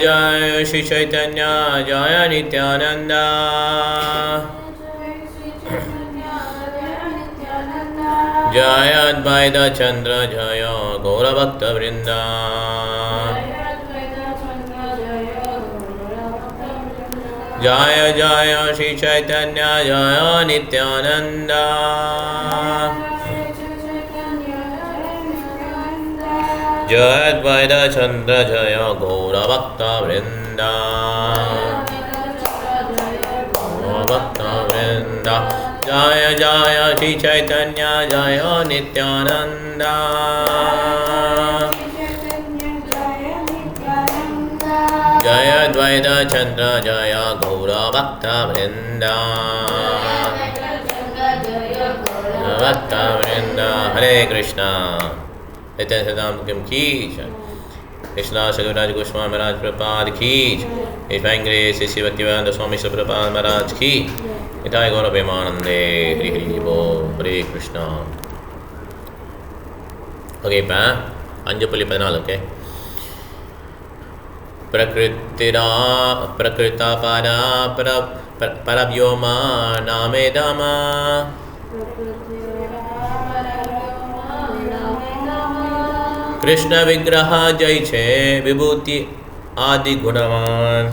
जय श्री चैतन्य जय नित्यानंद जय अद्वैत चंद्र जय गौरभक्त वृंद जय जय श्री चैतन्य जय नित्यानंद जय अद्वैत चंद्र जय गौरभक्त वृंद गौरभक्त वृंद जय जय श्री चैतन्य जय नित्यानंद जय अद्वैत चंद्र जय गौरभक्त वृंद भक्त वृंद। हरे कृष्णा चैतन्य सदाम की कृष्णा सदुराज गोस्वामी महाराज प्रपाद की वेंकटे श्री भक्तिवेदांत स्वामी प्रपाद महाराज की इताय गौरव प्रेमानंदे हरि हरि बोल। हरे कृष्णा। ओके இப்போ 5.14 ஓகே प्रकृता पारा परव्योमा नामेदमा कृष्ण विग्रह जय छे विभूति आदि गुणवान।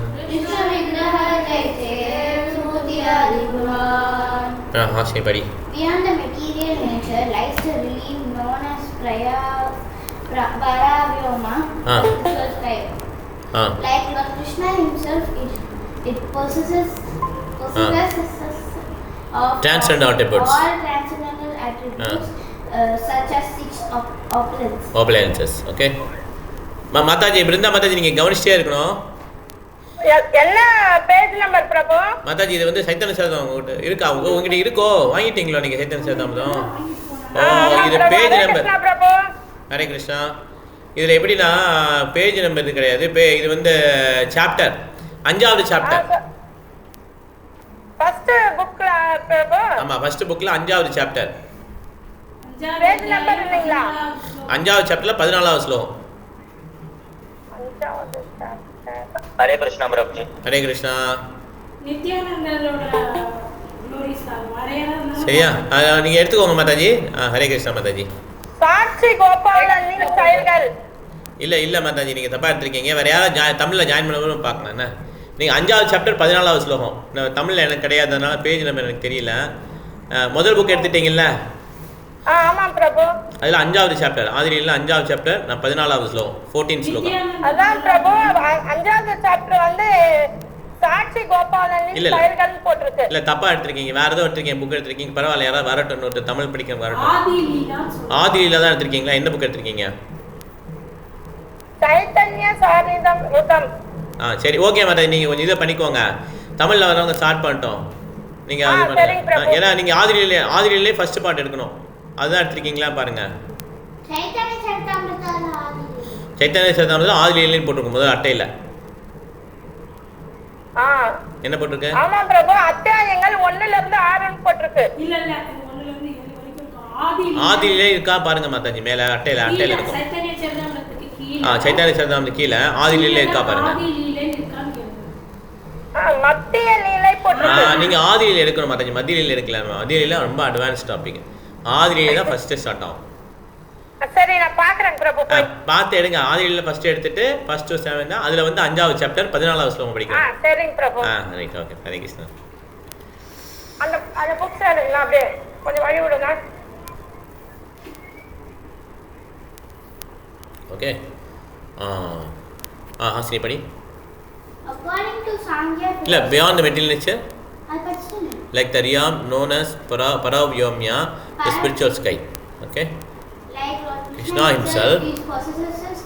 हाँ से पढ़ी। Beyond the material nature lies the realm known as Paravyoma, the sky. Like Lord Krishna himself, it possesses of transcendental attributes. All transcendental attributes such as 6 opulences. Opulences, okay. Mataji Brinda Mataji நீங்க கவனிச்சிட்டே இருக்கணும். என்ன பேஜ் நம்பர் பிரபு? மாதாஜி இது வந்து சைத்தன்ய சரிதாமம் உங்ககிட்ட இருக்கா? உங்ககிட்ட இருக்கோ? வாங்கிட்டீங்களா நீங்க சைத்தன்ய சரிதாமம்? இது பேஜ் நம்பர். ஹரே கிருஷ்ணா. இதுல எப்படின்னா பேஜ் நம்பர் இது கிடையாது. இது வந்து சாப்டர் 5வது சாப்டர். ஃபர்ஸ்ட் புக்ல பிரபு? ஆமா ஃபர்ஸ்ட் புக்ல 5வது சாப்டர். பேஜ் நம்பர் இல்லைங்களா? 5வது சாப்டர்ல 14வது ஸ்லோகம். 5வது சாப்டர். हरे कृष्णा प्रभु जी। हरे कृष्णा। நித்யானந்தரோட நோரிஸ் வரையறா சரியா நீங்க எடுத்துக்கோங்க மாதாஜி. ஹரே கிருஷ்ணா மாதாஜி. சாட்சி கோபாலன் செயல்கள் இல்ல மாதாஜி நீங்க தப்பா எடுத்துருக்கீங்க. வேற யாராவது தமிழ்ல ஜாயின் பண்ணவும் பார்க்கலாம் என்ன. நீங்க 5வது சாப்டர் 14வது ஸ்லோகம். தமிழ்ல எனக்கு கிடையாதுனால பேஜ் நம்பர் எனக்கு தெரியல. முதல் புக் எடுத்துட்டீங்கல்ல? ஆமா பிரபு. அதுல 5வது சாப்டர் ஆதிரியில 5வது சாப்டர் 14வது ஸ்லோகம் 14th ஸ்லோகம். அதான் பிரபு 5வது சாப்டர் வந்து சாட்சி கோபாலன் செயல்கள் போட்டுருக்கு. இல்ல தப்பா எடுத்துருக்கீங்க. வேற ஏதோ எடுத்துருக்கீங்க புக் எடுத்துருக்கீங்க. பரவாயில்ல யாராவது வரட்டும் தமிழ் படிக்க வரட்டும். ஆதிரியில தான் எடுத்துருக்கீங்களா? என்ன புக் எடுத்துருக்கீங்க? சைத்தன்ய சரிதம். சரி ஓகே மாதாஜி நீங்க கொஞ்சம் இதை பண்ணிக்கோங்க. தமிழ்ல வரவங்க ஸ்டார்ட் பண்ணிட்டோம். நீங்க ஏன்னா நீங்க ஆதிரியிலே ஃபர்ஸ்ட் பார்ட் எடுக்கணும். அதுதான் எடுத்துருக்கீங்களா பாருங்க. சைத்தன்ய சரிதாமத்தில் ஆதிரியிலே போட்டிருக்கும் முதல் அட்டையில. என்ன போட்டிருக்கு? ஆமா பிரபு அத்தியாயங்கள் 1ல இருந்து 6 போட்டிருக்கு. இல்ல 1ல இருந்து 7 வரைக்கும் இருக்கு. ஆதிரியிலே இருக்கா பாருங்க மாதாஜி. மேல அட்டையில இருக்கும். சைத்தன்ய சரிதாமத்துக்கு கீழ சைத்தன்ய சரிதாமத்துக்கு கீழ ஆதிரியிலே இருக்கா பாருங்க. ஆதிரியிலே இருக்கான்னு கேளுங்க. மத்திய லீலை போட்டிருக்கு. நீங்க ஆதிரியில எடுக்கணும் மாதாஜி. மத்தியில எடுக்கலாம். மத்தியில ரொம்ப அட்வான்ஸ் டாபிக். ஆதிரியில தான் ஃபர்ஸ்ட் ஸ்டார்ட் ஆகும். சரி நான் பார்க்கறேன் பிரபு. பார்த்து எடுங்க. ஆதிரியில ஃபர்ஸ்ட் எடுத்துட்டு ஃபர்ஸ்ட் 7 தான். அதுல வந்து 5வது சாப்டர் 14வது ஸ்லோகம் படிக்கலாம். சரிங்க பிரபு. Right okay. ஹரே கிருஷ்ணா. அந்த புக்ஸ் எடுங்க அப்படியே கொஞ்சம் வழி விடுங்க. ஓகே ஹாசினி படி. According to Sankhya இல்ல beyond the material nature I question like the realm known as Paravyomya, the spiritual sky. Okay. like Lord Krishna himself possesses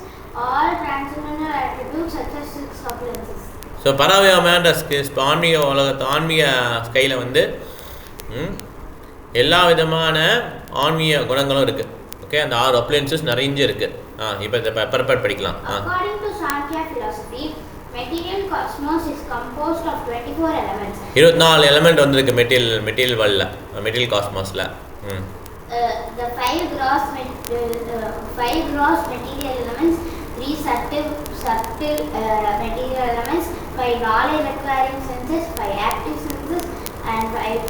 all transcendental attributes such as 6 opulences. So பராவியமான ஆன்மீக உலகத்து ஆன்மீக ஸ்கையில் வந்து எல்லா விதமான ஆன்மீக குணங்களும் இருக்குது. ஓகே அந்த 6 அப்ளையன்சஸ் நிறைய இருக்குது. இப்போ இந்த பர்பட் படிக்கலாம். According to Sankhya philosophy, material cosmos is composed of 24 elements. 24 element வந்திருக்கு மெட்டீரியல் வேர்ல்டில், material காஸ்மாஸில். The 5 gross material elements, 3 subtle subtle material elements, 5 knowledge acquiring senses, 5 active senses, and 5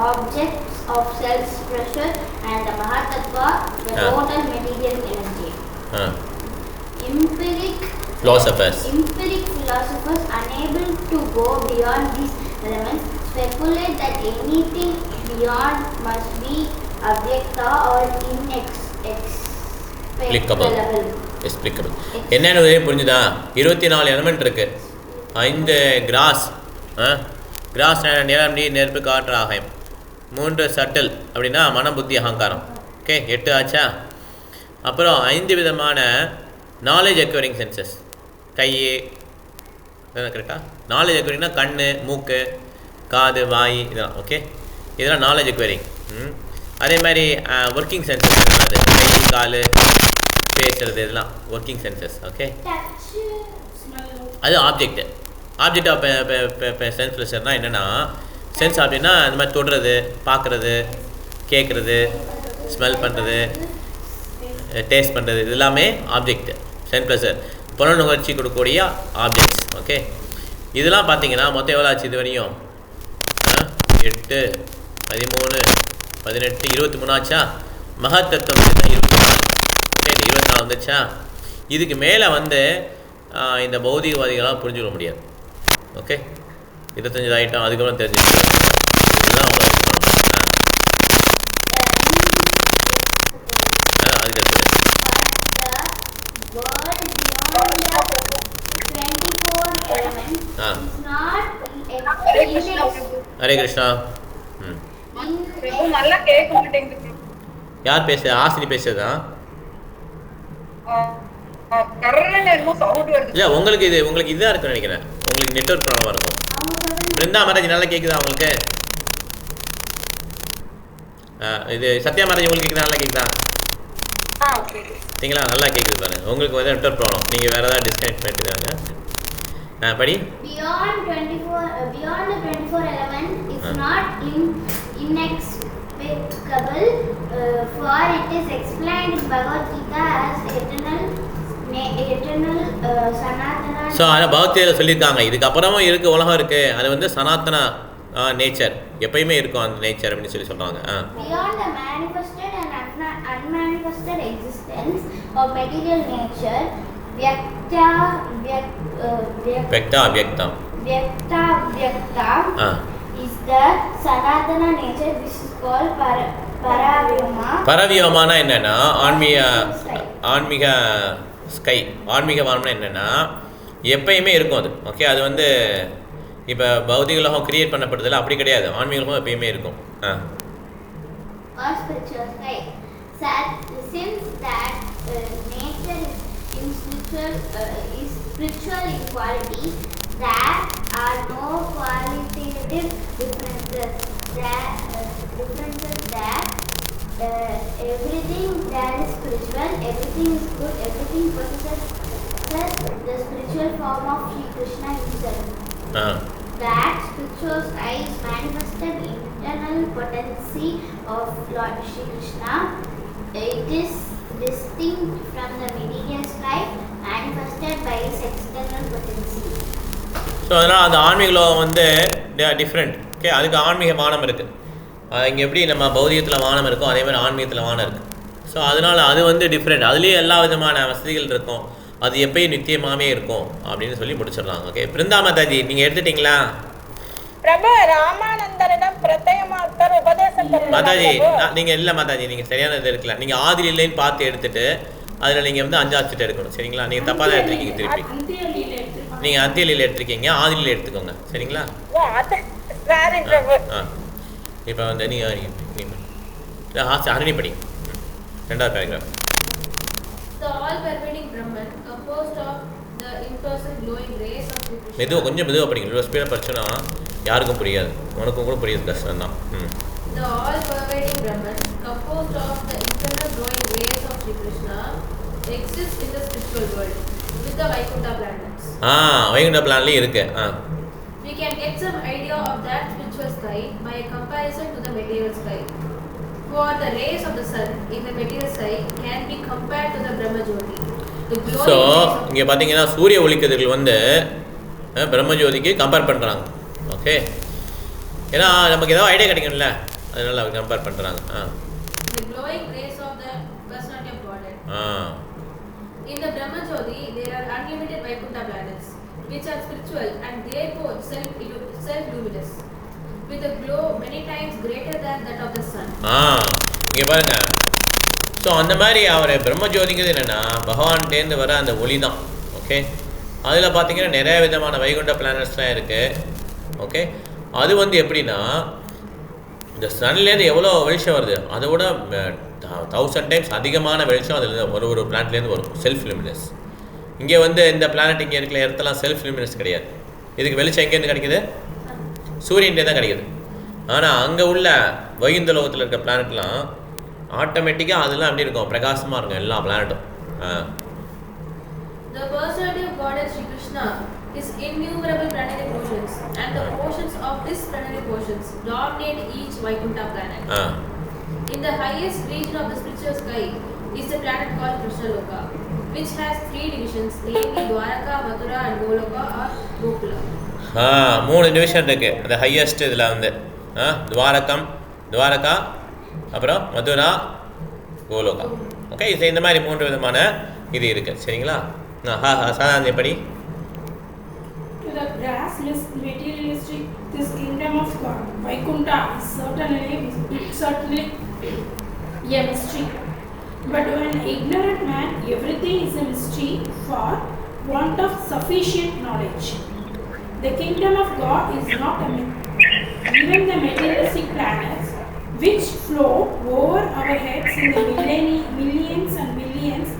objects of sense pressure, and the Mahatattva, the total material energy. Empiric philosophers unable to go beyond these elements speculate that anything beyond must be avyakta or inexplicable. என்னன்னு புரிஞ்சுதா? 24 element இருக்கு. 5 cross நிலம், நீர், நெருப்பு, காற்று, ஆகாயம். 3 subtle அப்படின்னா மனம், புத்தி, அகங்காரம். ஓகே, 8 ஆச்சா? அப்புறம் 5 விதமான நாலேஜ் அக்வரிங் சென்சஸ். கை கரெக்டா? நாலேஜ் அக்வரிங்னா கண், மூக்கு, காது, வாய், இதெல்லாம். ஓகே, இதெல்லாம் நாலேஜ் அக்வரிங். அதே மாதிரி ஒர்க்கிங் சென்சஸ் என்னது? கை, கால், பேசுறது, இதெல்லாம் ஒர்க்கிங் சென்சஸ். ஓகே, அது ஆப்ஜெக்ட் ஆஃப் சென்ஸ் ப்ளஷர்னால் என்னென்னா, சென்ஸ் ஆப்ஜெக்ட்னா இந்த மாதிரி தொடுறது, பார்க்குறது, கேட்குறது, ஸ்மெல் பண்ணுறது, டேஸ்ட் பண்ணுறது, இது எல்லாமே ஆப்ஜெக்ட். சென்ஸ் ப்ளஷர் புலன் நுகர்ச்சி கொடுக்கக்கூடிய ஆப்ஜெக்ட்ஸ். ஓகே, இதெல்லாம் பார்த்தீங்கன்னா மொத்தம் எவ்வளோ ஆச்சு இது வரையும்? 8, 13, 18, 23 ஆச்சா? மகத்தத்துவம் வந்து 24. ஓகே, 24 வந்துச்சா? இதுக்கு மேலே வந்து இந்த பௌதிகவாதிகளாக புரிஞ்சுக்க முடியாது. ஓகே, 25 ஆகிட்டோம், அதுக்கப்புறம் தெரிஞ்சுக்கலாம். இதுதான் அவ்வளோ ஹரே கிருஷ்ணா. யார் பேச? ஆசினி பேசுறதா? இல்லை, உங்களுக்கு இதுதான் இருக்குன்னு நினைக்கிறேன். உங்களுக்கு நெட்வொர்க் ப்ராப்ளமாக இருக்கும். பிருந்தா மாதாஜி நல்லா கேட்குதா உங்களுக்கு? இது சத்யா மாதாஜி உங்களுக்கு கேட்குதா? நல்லா கேட்குதா? சரிங்களா, நல்லா கேட்குது பாருங்க. உங்களுக்கு வந்து நெட்வொர்க் ப்ராப்ளம். நீங்கள் வேறு ஏதாவது டிஸ்கனெக்ட் பண்ணிட்டுருக்காங்க. படி. Beyond the 24 element is not inexplicable, for it is explained in Bhagavad Gita as eternal sanatana. So ஆனால் பகவத்கீதையில் சொல்லியிருக்காங்க, இதுக்கப்புறமும் இருக்குது, உலகம் இருக்குது, அது வந்து சனாத்தனா நேச்சர், எப்பயுமே இருக்கும் அந்த நேச்சர் அப்படின்னு சொல்கிறாங்க. Beyond the manifested and unmanifested existence of material nature, Vyakta is the Sanatana nature, which is called Paravyoma. பரவியோமானா என்னன்னா ஆன்மீக ஸ்கை. ஆன்மீக வானம்னா என்னென்னா எப்பயுமே இருக்கும் அது. ஓகே, அது வந்து இப்போ பௌதிக உலகம் கிரியேட் பண்ணப்படுறதில்ல, அப்படி கிடையாது. ஆன்மீக உலகம் எப்பயுமே இருக்கும். Or spiritual sky. Since that nature is spiritual in quality, there are no qualitative differences. Everything there is spiritual, everything is good, everything possesses the spiritual form of Sri Krishna himself. That spiritual sky is manifested internal potency of Lord Sri Krishna. It is distinct from the material sky manifested by its external potency. So அதனால் அந்த ஆன்மீக லோகம் வந்து different. Okay, அதுக்கு ஆன்மீக வானம் இருக்குது. இங்கே எப்படி நம்ம பௌதிகத்தில் வானம் இருக்கும், அதே மாதிரி ஆன்மீகத்தில் வானம் இருக்குது. ஸோ அதனால் அது வந்து டிஃப்ரெண்ட். அதுலேயே எல்லா விதமான வசதிகள் இருக்கும், அது எப்பயும் நித்தியமாகவே இருக்கும் அப்படின்னு சொல்லி முடிச்சிடலாம். ஓகே, பிருந்தா மாதாஜி நீங்கள் எடுத்துட்டிங்களா? மாதாஜி நீங்கள் இல்லை மாதாஜி, நீங்கள் சரியான இது எடுக்கல. நீங்கள் ஆதில் இல்லைன்னு பார்த்து எடுத்துட்டு அதில் நீங்கள் வந்து 5 ஆப்ஜெக்ட் எடுக்கணும். சரிங்களா, நீங்கள் தப்பாக தான் எடுத்துருக்கீங்க. திருப்பி நீங்கள் அந்தியலியில் எடுத்துருக்கீங்க, ஆதிலியில் எடுத்துக்கோங்க. சரிங்களா? இப்போ வந்து நீங்கள் ஹரிணி படி 2வது பேராகிராஃப். கொஞ்சம் மெதுவாக படிங்க. இவ்வளோ ஸ்பீடாக படிச்சோன்னா யாருக்கும் புரியாது, உனக்கும் கூட புரியாது, கஷ்டம் தான். The all-pervading Brahman, composed of the internal glowing rays of Sri Krishna, exists in the spiritual world with the Vaikuntha planets. Vaikunta பிளான்லேயும் இருக்கு. We can get some idea of that spiritual sky by a comparison to the material sky. For the rays of the sun in the material sky can be compared to the Brahma Jyoti. So இங்கே பார்த்தீங்கன்னா சூரிய ஒளிக்கதிர்கள் வந்து பிரம்மஜோதிக்கு compare பண்ணுறாங்க. Okay, ஏன்னா நமக்கு ஏதாவது idea கிடைக்கும்ல, அதனால அவங்க கம்பேர் பண்ணுறாங்க. The glowing rays of the personality of Godhead. In the Brahma Jyoti, there are unlimited Vaikuntha planets, which are spiritual and therefore self-luminous, with a glow many times greater than that of the sun. இங்கே பாருங்க. So அந்த மாதிரி அவர் பிரம்மஜோதிங்கிறது என்னென்னா பகவான்கிட்டேருந்து வர அந்த ஒளி தான். Okay, அதில் பார்த்தீங்கன்னா நிறைய விதமான வைகுண்ட பிளானட்ஸ்லாம் இருக்குது. ஓகே, அது வந்து எப்படின்னா இந்த சன்லேருந்து எவ்வளோ வெளிச்சம் வருது அதை விட 1000 டைம்ஸ் அதிகமான வெளிச்சம் அதில் ஒரு பிளானட்லேருந்து வரும், செல்ஃப் லிமினஸ். இங்கே வந்து இந்த பிளானட் இங்கே இருக்கிற இடத்துலாம் செல்ஃப் லிமினஸ் கிடையாது. இதுக்கு வெளிச்சம் எங்கேருந்து கிடைக்குது? சூரியன்டே தான் கிடைக்குது. ஆனால் அங்கே உள்ள வைகுந்த லோகத்தில் இருக்க பிளானட்லாம் ஆட்டோமேட்டிக்காக அதெல்லாம் எப்படி இருக்கும், பிரகாசமாக இருக்கும் எல்லா பிளானட்டும். The personality of Godhead Sri Krishna is innumerable planetary portions, and the portions of this planetary portions dominate each Vaikuntha planet. In the highest region of the spiritual sky is the planet called Krishna Loka, which has 3 divisions, namely Dwaraka, Mathura and Goloka or Gokula. 3 division இருக்குது. அந்த highest இதில் வந்து துவாரகா, அப்புறம் Mathura, கோலோகா. Okay, இந்த மாதிரி 3 விதமான இது இருக்குது. சரிங்களா? சாதாரண எப்படி To the grassless materialistic, this kingdom of God, Vaikuntha, is certainly a mystery. But to an ignorant man, everything is a mystery for want of sufficient knowledge. The kingdom of God is not a myth. Even the materialistic planets, which float over our heads in the millions and millions,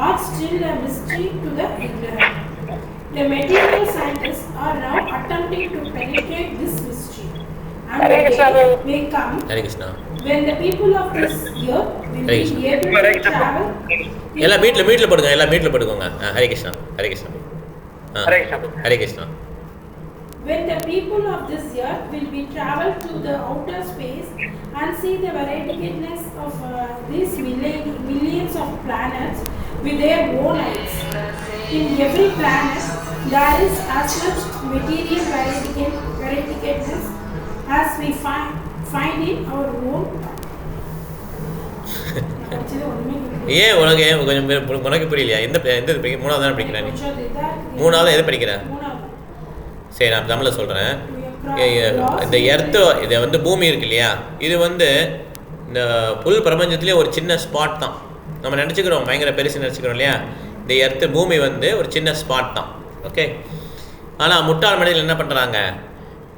are still a mystery to the ignorant. The material scientists are now attempting to penetrate this mystery, and the day may come when the people of this earth will be able to travel. எல்லாம் மீட்டில் போடுங்க, எல்லாம் மீட்டில் போட்டுக்கோங்க. Hare Krishna, Hare Krishna, Hare Krishna. When the people of this earth will be travel to the outer space and see the variegateness of these millions of planets with their own eyes. In every planet there is as much material variegateness as we find in our own. ஏன் உனக்கு புரியலையா? எந்த மூணாவது தானே படிக்கிற நீ? மூணாவது எது படிக்கிற? சரி, நான் தமிழில் சொல்கிறேன். இந்த எர்த்து, இதை வந்து பூமி இருக்கு இல்லையா, இது வந்து இந்த புல் பிரபஞ்சத்துலேயே ஒரு சின்ன ஸ்பாட் தான். நம்ம நினச்சிக்கிறோம் பயங்கர பெருசு நினச்சிக்கிறோம் இல்லையா. இந்த எர்த்து பூமி வந்து ஒரு சின்ன ஸ்பாட் தான். ஓகே, ஆனால் முட்டாள் மனிதர்கள் என்ன பண்ணுறாங்க,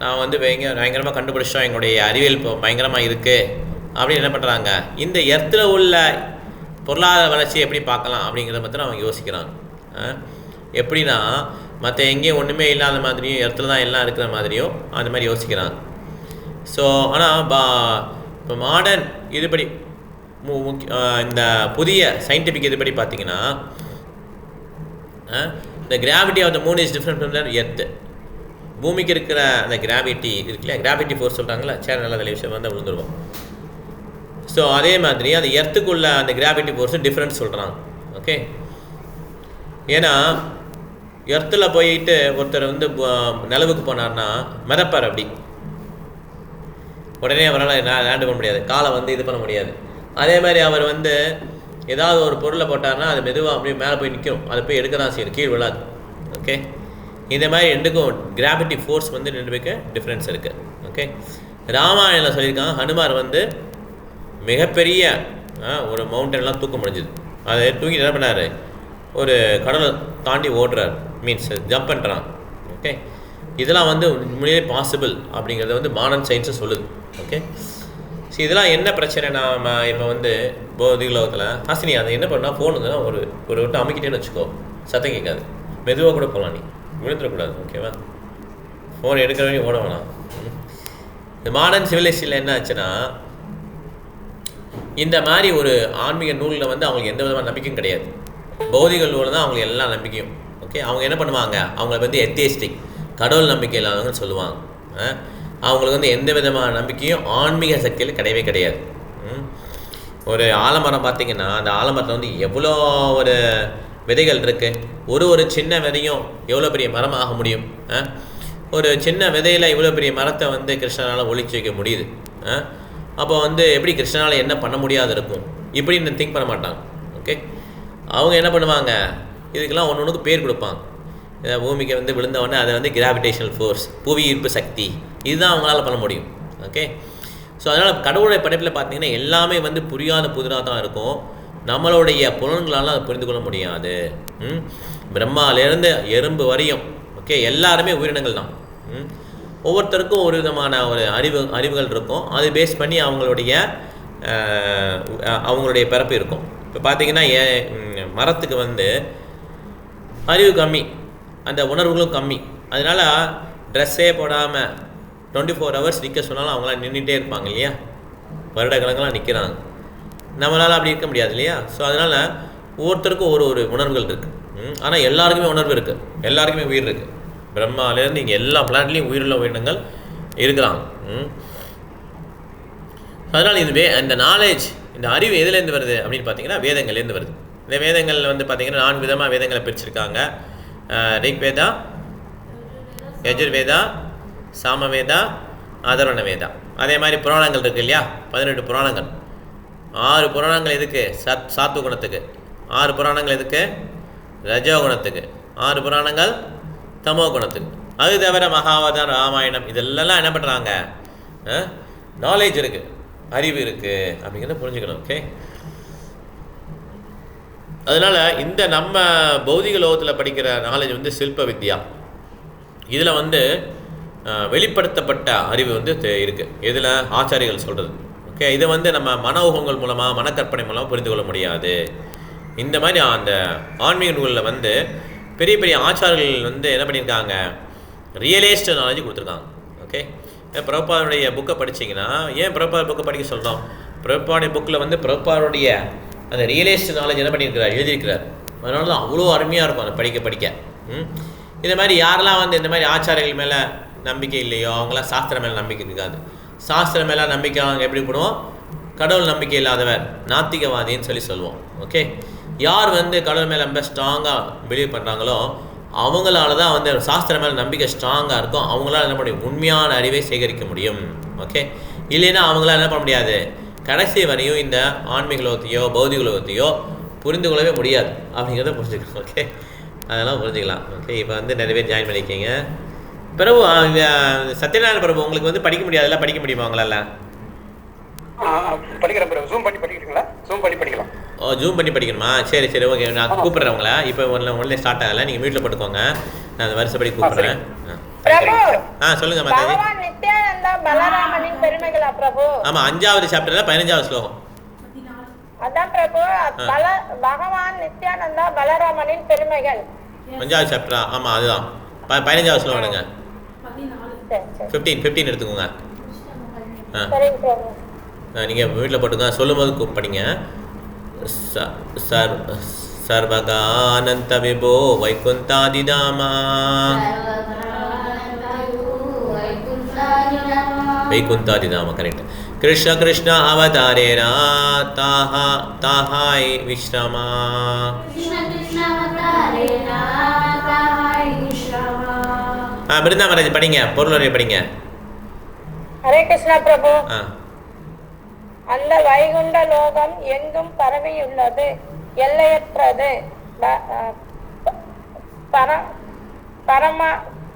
நான் வந்து பயங்கரமாக கண்டுபிடிச்சோம், எங்களுடைய அறிவியல் இப்போ பயங்கரமாக இருக்குது அப்படின்னு என்ன பண்ணுறாங்க, இந்த எர்த்தில் உள்ள பொருளாதார வளர்ச்சி எப்படி பார்க்கலாம் அப்படிங்கிறத பற்றி அவங்க யோசிக்கிறாங்க. எப்படின்னா மற்ற எங்கேயும் ஒன்றுமே இல்லாத மாதிரியும் இடத்துல தான் எல்லாம் இருக்கிற மாதிரியும் அந்த மாதிரி யோசிக்கிறாங்க. ஸோ ஆனால் இப்போ மாடர்ன் இதுபடி இந்த புதிய சயின்டிஃபிக் இதுபடி பார்த்தீங்கன்னா இந்த gravity of the moon is different from the earth. பூமிக்கு இருக்கிற அந்த கிராவிட்டி இருக்குல்ல, கிராவிட்டி ஃபோர்ஸ் சொல்கிறாங்களா, சேர் நல்ல விஷயம் வந்து விழுந்துருவோம். ஸோ அதே மாதிரி அந்த எர்த்துக்குள்ள அந்த கிராவிட்டி ஃபோர்ஸும் டிஃப்ரெண்ட் சொல்கிறாங்க. ஓகே, ஏன்னா எர்த்தில் போயிட்டு ஒருத்தர் வந்து நிலவுக்கு போனார்னா மிதப்பார், அப்படி உடனே அவரால் லேண்டு பண்ண முடியாது, காலை வந்து இது பண்ண முடியாது. அதே மாதிரி அவர் வந்து ஏதாவது ஒரு பொருளை போட்டார்னா அது மெதுவாக அப்படியே மேலே போய் நிற்கும், அதை போய் எடுக்க தான் செய்யும், கீழ் விழாது. ஓகே, இந்த மாதிரி ரெண்டுக்கும் கிராவிட்டி ஃபோர்ஸ் வந்து ரெண்டு பேருக்கு டிஃப்ரென்ஸ் இருக்குது. ஓகே, ராமாயணில் சொல்லியிருக்காங்க, ஹனுமார் வந்து மிகப்பெரிய ஒரு மவுண்டன்லாம் தூக்க முடிஞ்சுது. அதை தூக்கி என்ன பண்ணார், ஒரு கடலை தாண்டி ஓடுறார், மீன்ஸ் ஜம்ப் பண்ணுறான். ஓகே, இதெல்லாம் வந்து உண்மையிலே பாசிபிள் அப்படிங்கிறத வந்து மாடர்ன் சயின்ஸும் சொல்லுது. ஓகே, ஸோ இதெல்லாம் என்ன பிரச்சனை, நாம் இப்போ வந்து பௌதிக லோகத்தில் ஹாசினி அதை என்ன பண்ணால் ஃபோனுங்க ஒரு விட்டு அமைக்கிட்டேன்னு வச்சுக்கோ, சத்தம் கேட்காது, மெதுவாக கூட போகலாம், நீ விழுந்துடக்கூடாது. ஓகேவா, ஃபோன் எடுக்கிற வரையும் ஓட வேணாம். இந்த மாடர்ன் சிவிலைசேஷனில் என்ன ஆச்சுன்னா, இந்த மாதிரி ஒரு ஆன்மீக நூலில் வந்து அவங்களுக்கு எந்த விதமான நம்பிக்கையும் கிடையாது. பௌதிக நூலில் தான் அவங்களுக்கு எல்லா நம்பிக்கையும். ஓகே, அவங்க என்ன பண்ணுவாங்க, அவங்களை வந்து எத்தியஸ்டிக், கடவுள் நம்பிக்கை இல்லாதவங்கன்னு சொல்லுவாங்க. அவங்களுக்கு வந்து எந்த விதமான நம்பிக்கையும் ஆன்மீக சக்தியில் கிடையவே கிடையாது. ஒரு ஆலமரம் பார்த்திங்கன்னா அந்த ஆலமரத்தில் வந்து எவ்வளோ ஒரு விதைகள் இருக்குது. ஒரு சின்ன விதையும் எவ்வளோ பெரிய மரம் ஆக முடியும்? ஒரு சின்ன விதையில் இவ்வளோ பெரிய மரத்தை வந்து கிருஷ்ணனால் ஒழிச்சு வைக்க முடியுது. அப்போ வந்து எப்படி கிருஷ்ணனால் என்ன பண்ண முடியாது இருக்கும் இப்படின்னு திங்க் பண்ண மாட்டாங்க. ஓகே, அவங்க என்ன பண்ணுவாங்க, இதுக்கெல்லாம் ஒன்று ஒன்றுக்கு பேர் கொடுப்பாங்க. பூமிக்கு வந்து விழுந்தவொடனே அதை வந்து கிராவிடேஷனல் ஃபோர்ஸ், புவி ஈர்ப்பு சக்தி, இதுதான் அவங்களால பண்ண முடியும். ஓகே, ஸோ அதனால் கடவுளுடைய படைப்பில் பார்த்தீங்கன்னா எல்லாமே வந்து புரியாத புதிராக தான் இருக்கும். நம்மளுடைய புலன்களால் அதை புரிந்து கொள்ள முடியாது. பிரம்மாலேருந்து எறும்பு வரையும் ஓகே எல்லாருமே உயிரினங்கள் தான். ஒவ்வொருத்தருக்கும் ஒரு விதமான ஒரு அறிவுகள் இருக்கும். அதை பேஸ் பண்ணி அவங்களுடைய பிறப்பு இருக்கும். இப்போ பார்த்தீங்கன்னா மரத்துக்கு வந்து அறிவு கம்மி, அந்த உணர்வுகளும் கம்மி. அதனால் ட்ரெஸ்ஸே போடாமல் 24 hours நிற்க சொன்னாலும் அவங்களாம் நின்றுட்டே இருப்பாங்க இல்லையா, வருடக்கணக்கெல்லாம் நிற்கிறாங்க. நம்மளால் அப்படி இருக்க முடியாது இல்லையா. ஸோ அதனால் ஒவ்வொருத்தருக்கும் ஒரு உணர்வுகள் இருக்குது. ஆனால் எல்லாருக்குமே உணர்வு இருக்குது, எல்லாருக்குமே உயிர் இருக்குது. பிரம்மாலேருந்து இங்கே எல்லா பிளான்ட்லேயும் உயிருள்ள உயிரினங்கள் இருக்கிறாங்க. அதனால் இந்த நாலேஜ், இந்த அறிவு எதுலேருந்து வருது அப்படின்னு பார்த்தீங்கன்னா வேதங்கள்லேருந்து வருது. இந்த வேதங்கள் வந்து பார்த்திங்கன்னா 4 விதமாக வேதங்களை பிரிச்சிருக்காங்க. ரிக்வேதா, யஜுர்வேதா, சாமவேதா, அதர்வண வேதா. அதே மாதிரி புராணங்கள் இருக்குது இல்லையா, 18 புராணங்கள். 6 புராணங்கள் எதுக்கு? சாத்துவ குணத்துக்கு. 6 புராணங்கள் எதுக்கு? ரஜோகுணத்துக்கு. 6 புராணங்கள் தமோ குணத்துக்கு. அது தவிர மகாபாரதம், ராமாயணம் இதெல்லாம் என்ன பண்ணுறாங்க, நாலேஜ் இருக்குது, அறிவு இருக்குது அப்படிங்கிறத புரிஞ்சுக்கணும். ஓகே, அதனால் இந்த நம்ம பௌதிக லோகத்தில் படிக்கிற நாலேஜ் வந்து சில்ப வித்யா. இதில் வந்து வெளிப்படுத்தப்பட்ட அறிவு வந்து இருக்குது. இதில் ஆச்சாரிகள் சொல்கிறது. ஓகே, இதை வந்து நம்ம மன ஊகங்கள் மூலமாக, மனக்கற்பனை மூலமாக புரிந்து கொள்ள முடியாது. இந்த மாதிரி அந்த ஆன்மீக நூலில் வந்து பெரிய பெரிய ஆச்சாரிகள் வந்து என்ன பண்ணியிருக்காங்க, ரியலைஸ்டு நாலேஜ் கொடுத்துருக்காங்க. ஓகே, பிரபாருடைய புக்கை படிச்சிங்கன்னா, ஏன் பிரபார் புக்கை படிக்க சொல்கிறோம், பிரபாருடைய புக்கில் வந்து பிரபாருடைய அந்த ரியலைஸ்டு நாலேஜ் என்ன பண்ணியிருக்கிறார், எழுதியிருக்கிறார். அதனால தான் அவ்வளோ அருமையாக இருக்கும் அதை படிக்க. இந்த மாதிரி யாரெல்லாம் வந்து இந்த மாதிரி ஆச்சாரிகள் மேலே நம்பிக்கை இல்லையோ அவங்களாம் சாஸ்திரம் மேலே நம்பிக்கை இருக்காது. சாஸ்திரம் மேலே நம்பிக்கை அவங்க எப்படி போடுவோம், கடவுள் நம்பிக்கை இல்லாதவர், நாத்திகவாதின்னு சொல்லுவோம். ஓகே, யார் வந்து கடவுள் மேலே ரொம்ப ஸ்ட்ராங்காக பிலீவ் பண்ணுறாங்களோ அவங்களால தான் வந்து சாஸ்திரம் மேலே நம்பிக்கை ஸ்ட்ராங்காக இருக்கும். அவங்களால என்ன பண்ண முடியும், உண்மையான அறிவை சேகரிக்க முடியும். ஓகே, இல்லைன்னா அவங்களால என்ன பண்ண முடியாது, கடைசி வரையும் இந்த ஆன்மீக லோகத்தையோ பௌதிக லோகத்தையோ புரிந்து கொள்ளவே முடியாது அப்படிங்கிறத புரிஞ்சுக்கணும். ஓகே, அதெல்லாம் புரிஞ்சுக்கலாம். ஓகே, இப்போ வந்து நிறைய பேர் ஜாயின் பண்ணிக்கிங்க. பிரபு, சத்யநாராயண பிரபு உங்களுக்கு வந்து படிக்க முடியாதுல்ல, படிக்க முடியுமா உங்களால்? படிக்கிறேன் பிரபு. ஜூம் பண்ணி படிக்கிறீங்களா? ஜூம் பண்ணி படிக்கலாம். ஓ, ஜூம் பண்ணி படிக்கணுமா? சரி ஓகே, நான் கூப்பிட்றேன் உங்களை. இப்போ ஒன்றும் ஸ்டார்ட் ஆகலை, நீங்கள் வீட்டில் போட்டுக்கோங்க, நான் அந்த வருஷப்படி கூப்பிட்றேன். சொல்லுங்க மாதாஜி. நித்யானந்தா பலராமனின் பெருமைகளா பிரபு? ஆமாம், 5வது சாப்டர்ல 15வது ஸ்லோகம். அதான் பிரபு, பகவான் நித்யானந்தா பலராமனின் பெருமைகள் 5வது சாப்டரா? ஆமாம், அதுதான் 15வது ஸ்லோகம். எடுங்க 15 எடுத்துக்கோங்க. நீங்கள் வீட்டில் போட்டுங்க, சொல்லும்போது படிங்க. சர்வகானந்த விபோ வைகுந்தாதிதாமா வைகுந்தாதிதாமா, கரெக்ட். கிருஷ்ண கிருஷ்ண அவதாரேனா தாஹாய் விஸ்ரமா. பிருந்தாமராஜ் படிங்க, பொருளுரை படிங்க. ஹரே கிருஷ்ணா பிரபு. அந்த வைகுண்ட லோகம் எங்கும் பரவியுள்ளது, எல்லையற்றது,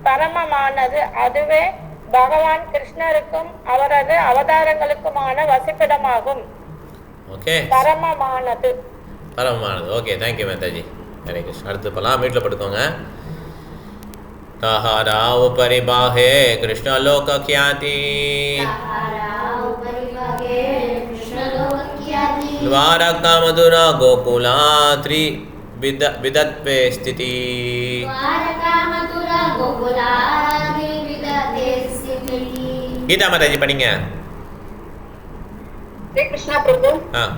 பரமமானது. அதுவே பகவான் கிருஷ்ணருக்கும் அவரது அவதாரங்களுக்குமான வசிப்பிடமாகும். ஓகே, பரமமானது. Okay, thank you Mataji. ஹரே கிருஷ்ணா. அடுத்து போகலாம், வீட்டில் படுக்கோங்க. தஹராவ் பரிபாஹே கிருஷ்ண லோக க்யாதி द्वारका मधुरा गोकुला त्रि विदत्वे स्थिति. गीता माता जी पढ़ेंगे. Hare Krishna Prabhu. हाँ.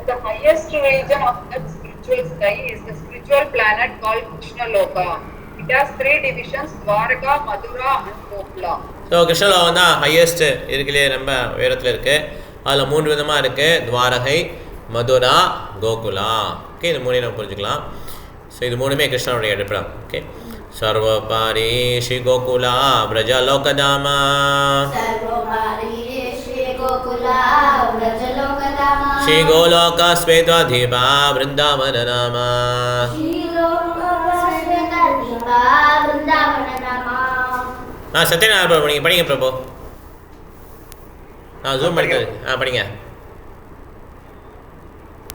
The highest region of the spiritual sky is the spiritual planet called Krishna Loka. It has 3 divisions: Dwaraka, Madura and Gokula. So Krishna Loka தான் highest இருக்குலே, ரொம்ப உயரத்தில் இருக்கு. அதில் 3 விதமாக இருக்குது: துவாரகை, மதுரா, கோகுலா. ஓகே, இது மூணையும் நம்ம புரிஞ்சுக்கலாம். ஸோ இது மூணுமே கிருஷ்ணனுடைய இருப்பிடம். ஓகே, சர்வபாரி ஸ்ரீ கோகுலா பிரஜலோகதாமா ஸ்ரீ கோலோக ஸ்வேதாதீபா பிருந்தாவன நாமா. சத்யநாராயண பிரபு நீங்கள் படிங்க பிரபு. ஜூம் படிக்கிறது. படிங்க.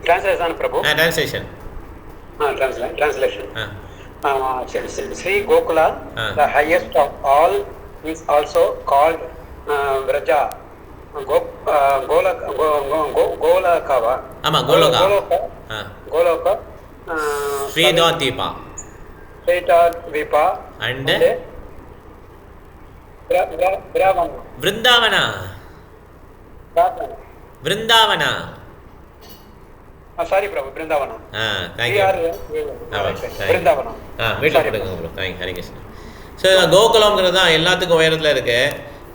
Translation Prabhu. Translation. Translation. Sri Gokula, the highest of all, is also called Vraja. Golakava. ஆமா, கோலோகா. Goloka. ஸ்ரீதாதீபா. Sridadvipa. And Vrindavana. Vrindavana. Sorry Prabhu, Vrindavana. Thank you. Vrindavana. வீட்டில் போட்டுங்க bro. Thank Hari Krishna. So கோகுலம்ங்கிறது தான் எல்லாத்துக்கும் உயரத்தில் இருக்குது.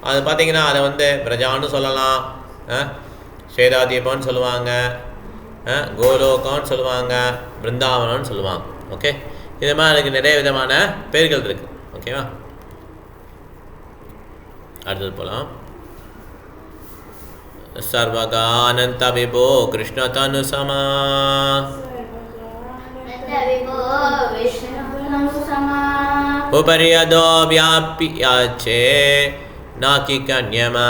அது பார்த்தீங்கன்னா அதை வந்து பிரஜான்னு சொல்லலாம், ஸ்வேதாதீபம்னு சொல்லுவாங்க, கோலோகான்னு சொல்லுவாங்க, பிருந்தாவனம்னு சொல்லுவாங்க. ஓகே, இது மாதிரி அதுக்கு நிறைய விதமான பேர்கள் இருக்குது. ஓகேவா, அடுத்தது போகலாம். சர்வகானந்த விபோ கிருஷ்ண தனு சமா உபரியதோ வியாபியாச்சே நாகி கன்யமா.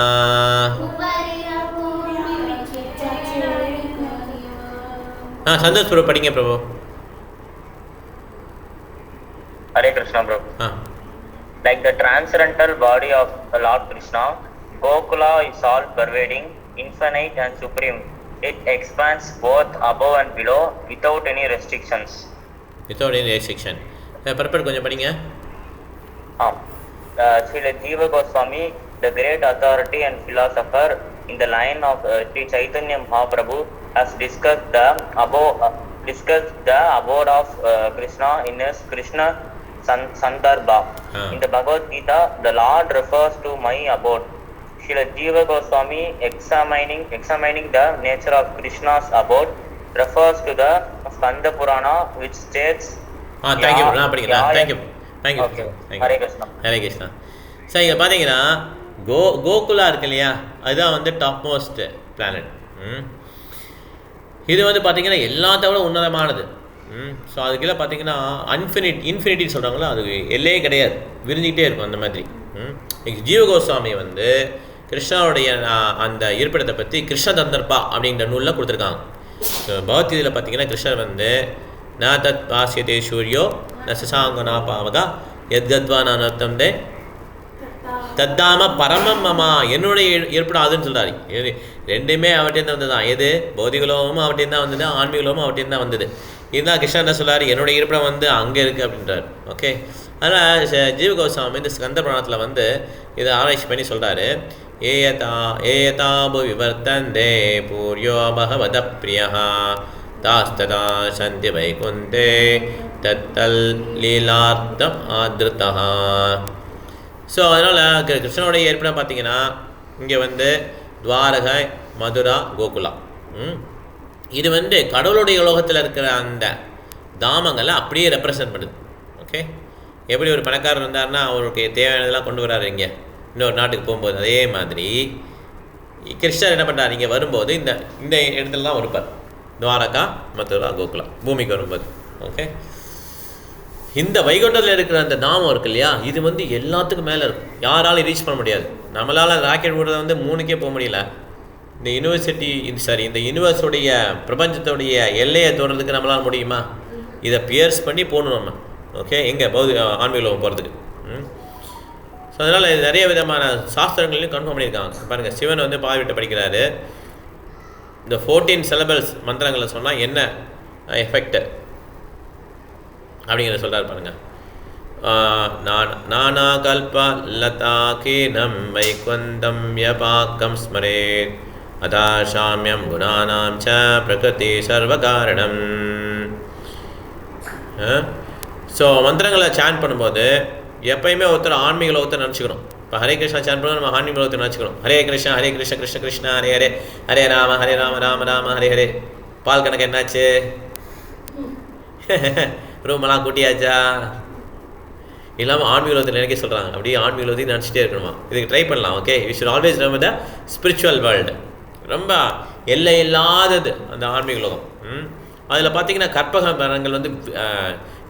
சந்தோஷ் பிரபு படிங்க பிரபு. Hare Krishna Prabhu. Like the transcendental body of the Lord Krishna, Gokula is all pervading, infinite and supreme. It expands both above and below without any restrictions. Without any restriction. பரப்பட் கொஞ்சம் படிங்க. Srila Jiva Goswami, the great authority and philosopher in the line of Sri Chaitanya Mahaprabhu, has discussed the abode of Krishna in his Krishna Sandarbha. In the Bhagavad Gita, the Lord refers to my abode. Srila Jiva Goswami, examining the nature of Krishna's abode, refers to the Skanda Purana, which states. Thank you. Thank you. Hare Krishna. Hare Krishna. So இங்கே பார்த்தீங்கன்னா கோகுலா இருக்கு இல்லையா, அதுதான் வந்து top most planet. இது வந்து பார்த்தீங்கன்னா எல்லாத்த விட உன்னதமானது. ஸோ அதுக்கெல்லாம் பார்த்தீங்கன்னா இன்ஃபினிட்டின்னு சொல்கிறாங்களோ, அது எல்லையே கிடையாது, விரிஞ்சிக்கிட்டே இருக்கும் அந்த மாதிரி. ஜீவகோஸ்வாமி வந்து கிருஷ்ணனுடைய அந்த இருப்பிடத்தை பற்றி கிருஷ்ண தந்தர்பா அப்படின்ற நூலில் கொடுத்துருக்காங்க. ஸோ பகவத்கீதையில் பார்த்தீங்கன்னா கிருஷ்ணர் வந்து ந தத் பாசியதே சூரியோ ந சசாங்கனா பாவகா எத்கத்வா நானர்த்தம் தே தத்தாம பரமம் மமா, என்னுடைய இருப்பிடம் அதுன்னு சொல்கிறாரு. ரெண்டுமே அவர்கிட்டேருந்து வந்தது தான். எது பௌதிகலோகமும் அவர்கிட்டேருந்து தான் வந்தது, ஆன்மீகலோகமும் அவர்கிட்டேருந்து தான் வந்தது. இதுதான் கிருஷ்ணன் என்ன சொல்கிறார், என்னுடைய இருப்பிடம் வந்து அங்கே இருக்குது அப்படின்றார். ஓகே, அதனால் ஜீவகோஸ்வாமி இந்த ஸ்கந்த புராணத்தில் வந்து இதை ஆராய்ச்சி பண்ணி சொல்கிறாரு. ஏயதாபு விவர்த்தந்தே பூர்யோ பகவத பிரியா தாஸ்ததா சந்தி வைகுந்தே தத்தல் லீலார்த்தம் ஆதிருத்தா. ஸோ அதனால் கிருஷ்ணனுடைய இருப்பிடம் பார்த்தீங்கன்னா இங்கே வந்து துவாரகை, மதுரா, கோகுலா. இது வந்து கடவுளுடைய உலகத்தில் இருக்கிற அந்த தாமங்களை அப்படியே ரெப்ரசன்ட் பண்ணுது. ஓகே, எப்படி ஒரு பணக்காரர் இருந்தார்னா அவருக்கு தேவையானதெல்லாம் கொண்டு வர்றாரு இங்கே இன்னொரு நாட்டுக்கு போகும்போது, அதே மாதிரி கிருஷ்ணர் என்ன பண்ணுறாரு, இங்கே வரும்போது இந்த இந்த இடத்துல தான் இருப்பார். துவாரகா, மதுரா, கோகுலா பூமிக்கு வரும்போது. ஓகே, இந்த வைகுண்டத்தில் இருக்கிற அந்த தாமம் இருக்கு இல்லையா, இது வந்து எல்லாத்துக்கும் மேலே இருக்கும், யாராலும் ரீச் பண்ண முடியாது. நம்மளால் ராக்கெட் விடுறத வந்து 3க்கே போக முடியல. இந்த இந்த யூனிவர்ஸுடைய பிரபஞ்சத்துடைய எல்லையை தோன்றதுக்கு நம்மளால் முடியுமா? இதை பியர்ஸ் பண்ணி போகணும் நம்ம. ஓகே, எங்கே ஆன்மீகம் போகிறதுக்கு. ஸோ அதனால் இது நிறைய விதமான சாஸ்திரங்களையும் கன்ஃபார்ம் பண்ணியிருக்காங்க. பாருங்கள், சிவன் வந்து பாவிட்டு படிக்கிறாரு. இந்த 14 syllables மந்திரங்களை சொன்னால் என்ன எஃபெக்ட் அப்படிங்கிறத சொல்கிறார் பாருங்கள். நானா கல்ப லதா கீனம் வைகுந்தம் யபாக்கம் ஸ்மரே அதா சாமியம் குணானாம் ச பிரகிருதி சர்வகாரணம். ஸோ மந்திரங்களை சான் பண்ணும்போது எப்பயுமே ஒருத்தர் ஆன்மீக லோகத்தை நினச்சிக்கணும். இப்போ ஹரே கிருஷ்ணா சான் பண்ணுவோம், நம்ம ஆன்மீக லோகத்தை நினச்சிக்கணும். ஹரே கிருஷ்ணா கிருஷ்ண கிருஷ்ண ஹரே ஹரே, ஹரே ராம ராம ராம ஹரே ஹரே. பால் கணக்கு என்னாச்சு? ரூமெல்லாம் கூட்டியாச்சா இல்லாமல் ஆன்மீகத்தில் நினைக்க சொல்கிறாங்க. அப்படியே ஆன்மீகத்தை நினச்சிட்டே இருக்கணுமா? இதுக்கு ட்ரை பண்ணலாம். Okay, we should always remember the spiritual world. ரொம்ப எல்லை இல்லாதது அந்த ஆன்மீக உலகம். அதில் பார்த்தீங்கன்னா கற்பக மரங்கள் வந்து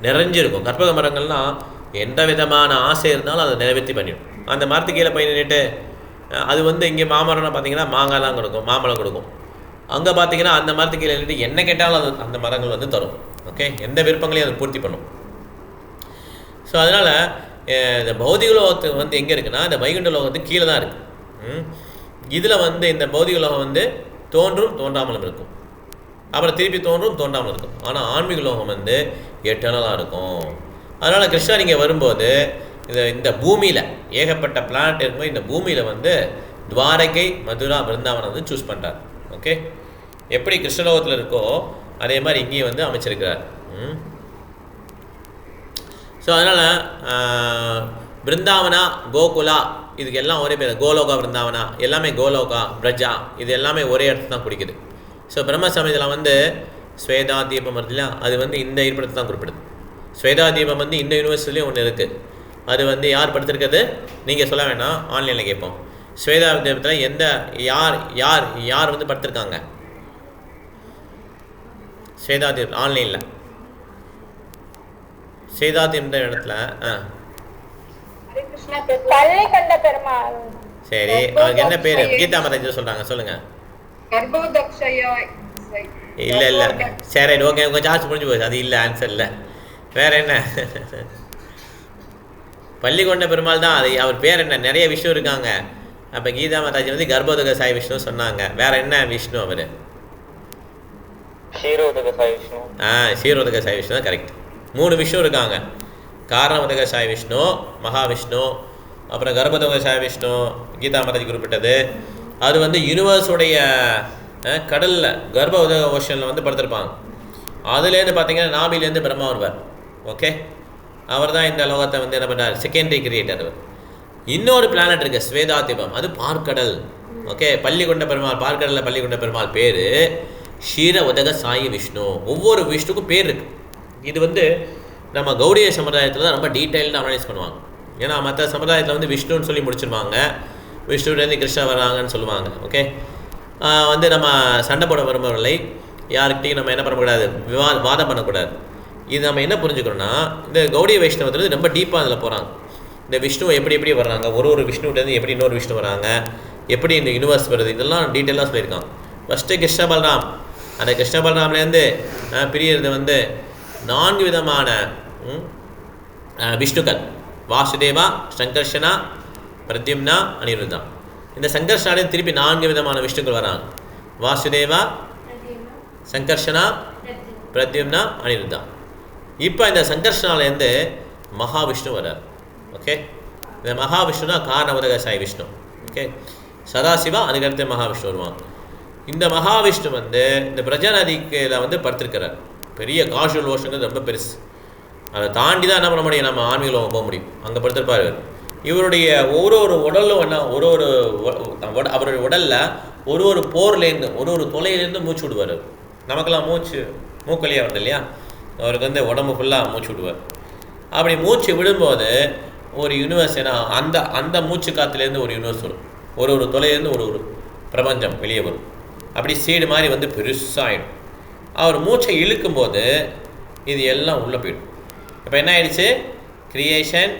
நிறைஞ்சிருக்கும். கற்பக மரங்கள்னால் எந்த விதமான ஆசை இருந்தாலும் அதை நிறைவேற்றி பண்ணிடும். அந்த மரத்துக்கு கீழே போய் நின்றுட்டு அது வந்து இங்கே மாமரம்னா பார்த்தீங்கன்னா மாங்காய்லாம் கொடுக்கும், மாம்பழம் கொடுக்கும். அங்கே பார்த்தீங்கன்னா அந்த மரத்துக்கு கீழே நின்றுட்டு என்ன கேட்டாலும் அது அந்த மரங்கள் வந்து தரும். ஓகே, எந்த விருப்பங்களையும் அதை பூர்த்தி பண்ணும். ஸோ அதனால் இந்த பௌதிக லோகத்துக்கு வந்து எங்கே இருக்குன்னா இந்த வைகுண்ட லோகம் வந்து கீழே தான் இருக்குது. இதில் வந்து இந்த பௌதிக லோகம் வந்து தோன்றும் தோன்றாமலும் இருக்கும், அப்புறம் திருப்பி தோன்றும் தோன்றாமல் இருக்கும். ஆனால் ஆன்மீக லோகம் வந்து எட்டர்னலாக இருக்கும். அதனால் கிருஷ்ணா நீங்கள் வரும்போது இந்த பூமியில் ஏகப்பட்ட பிளானட் இருக்கும்போது இந்த பூமியில் வந்து துவாரகை, மதுரா, பிருந்தாவனம் வந்து சூஸ் பண்ணுறார். ஓகே, எப்படி கிருஷ்ணலோகத்தில் இருக்கோ அதே மாதிரி இங்கேயும் வந்து அமைச்சிருக்கிறார். ஸோ அதனால் பிருந்தாவனா, கோகுலா இதுக்கு எல்லாம் ஒரே பேர். கோலோகா, பிருந்தாவனா எல்லாமே கோலோகா, பிரஜா இது எல்லாமே ஒரே இடத்துல தான் குடிக்குது. ஸோ பிரம்ம சமயத்தில் வந்து ஸ்வேதா தீபம் வருது இல்லையா, அது வந்து இந்த இருப்பிடத்தை தான் குறிப்பிடுது. ஸ்வேதா தீபம் வந்து இந்த யூனிவர்சிட்டிலையும் ஒன்று இருக்குது. அது வந்து யார் படுத்திருக்கிறது நீங்கள் சொல்ல வேண்டாம், ஆன்லைனில் கேட்போம். ஸ்வேதா தீபத்தில் எந்த யார் யார் யார் வந்து படுத்திருக்காங்க? ஸ்வேதா தீபம் ஆன்லைனில் ஸ்வேதா தீபம் இடத்துல சரி, அவருக்கு என்ன பேர்? கீதா மாதாஜி சொல்கிறாங்க, சொல்லுங்கள். இல்லை இல்லை சரி ஓகே, உங்கள் சார்ஜ் முடிஞ்சு போச்சு. அது இல்லை, ஆன்சர் இல்லை. வேறு என்ன? பள்ளிக்கொண்ட பெருமாள் தான். அது அவர் பேர் என்ன? நிறைய விஷ்ணு இருக்காங்க. அப்போ கீதா மாதாஜி வந்து கர்ப்போதக சாய் விஷ்ணு சொன்னாங்க. வேறு என்ன விஷ்ணு அவர்? ஷீரோதக சாய் விஷ்ணு. ஷீரோதக சாய் விஷ்ணு தான் கரெக்ட். 3 விஷ்ணு இருக்காங்க. காரணோதக சாய் விஷ்ணு, மகாவிஷ்ணு, அப்புறம் கர்ப்போதக சாய் விஷ்ணு கீதா மாதாஜி குறிப்பிட்டது. அது வந்து யூனிவர்ஸுடைய கடலில் கர்ப்ப உதக ஓஷனில் வந்து படுத்திருப்பாங்க. அதுலேருந்து பார்த்தீங்கன்னா நாபிலேருந்து பிரம்மா வருவார். ஓகே, அவர் தான் இந்த லோகத்தை வந்து என்ன பண்ணார்? Secondary creator. இன்னொரு பிளானட் இருக்குது ஸ்வேதா தீபம், அது பார்க்கடல். ஓகே, பள்ளிக்கொண்ட பெருமாள், பார்க்கடலில் பள்ளிக்கொண்ட பெருமாள் பேர் ஷீர உதக சாயி விஷ்ணு. ஒவ்வொரு விஷ்ணுக்கும் பேர் இருக்குது. இது வந்து நம்ம கௌடிய சம்பிரதாயத்தில் தான் ரொம்ப டீட்டெயில்டாக அனலைஸ் பண்ணுவாங்க. ஏன்னா மற்ற சம்பிரதாயத்தில் வந்து விஷ்ணுன்னு சொல்லி முடிச்சிருவாங்க, விஷ்ணுலேருந்து கிருஷ்ணா வராங்கன்னு சொல்லுவாங்க. ஓகே, வந்து நம்ம சண்டை போட விரும்பவில்லை, யாருக்கிட்டையும் நம்ம என்ன பண்ணக்கூடாது, வாதம் பண்ணக்கூடாது. இது நம்ம என்ன புரிஞ்சுக்கணும்னா இந்த கௌடிய வைஷ்ணவத்தில் ரொம்ப டீப்பாக அதில் போகிறாங்க. இந்த விஷ்ணுவை எப்படி எப்படி வர்றாங்க, ஒரு விஷ்ணுவிலேருந்து எப்படி இன்னொரு விஷ்ணு வராங்க, எப்படி இந்த யூனிவர்ஸ் வருது, இதெல்லாம் டீட்டெயிலாக சொல்லியிருக்காங்க. ஃபஸ்ட்டு கிருஷ்ண பலராம், அந்த கிருஷ்ண பலராம்லேருந்து பிரியறது வந்து 4 விதமான விஷ்ணுக்கள்: வாசுதேவா, சங்கர்ஷனா, பிரத்யும்னா, அனிருத்தா. இந்த சங்கர்ஷனாலே திருப்பி 4 விதமான விஷ்ணுக்கள் வராங்க: வாசுதேவா, சங்கர்ஷனா, பிரத்யும்னா, அனிருத்தா. இப்போ இந்த சங்கர்ஷனாலேருந்து மகாவிஷ்ணு வர்றார். ஓகே, இந்த மகாவிஷ்ணுனா காரணோதக சாய் விஷ்ணு. ஓகே, சதாசிவா, அதுக்கடுத்து மகாவிஷ்ணு வருவாங்க. இந்த மகாவிஷ்ணு வந்து இந்த பிரஜா நதிக்கில் வந்து படுத்திருக்கிறார். பெரிய காஷுவல் ஓஷன் ரொம்ப பெருசு. அதை தாண்டி தான் என்ன பண்ண முடியும், நம்ம ஆன்மீகம் போக முடியும். அங்கே படுத்திருப்பார். இவருடைய ஒரு உடலும் என்ன, அவருடைய உடலில் ஒரு போர்லேருந்து ஒரு தொலையிலேருந்து மூச்சு விடுவார். நமக்கெல்லாம் மூக்கலியாக வருது இல்லையா, அவருக்கு வந்து உடம்பு ஃபுல்லாக மூச்சு விடுவார். அப்படி மூச்சு விடும்போது ஒரு யூனிவர்ஸ், ஏன்னா அந்த மூச்சு காற்றுலேருந்து ஒரு யூனிவர்ஸ் வரும். ஒரு தொலையிலேருந்து ஒரு பிரபஞ்சம் வெளியே வரும். அப்படி சீடு மாதிரி வந்து பெருசாகிடும். அவர் மூச்சை இழுக்கும்போது இது எல்லாம் உள்ளே போயிடும். இப்போ என்ன ஆயிடுச்சு? கிரியேஷன்,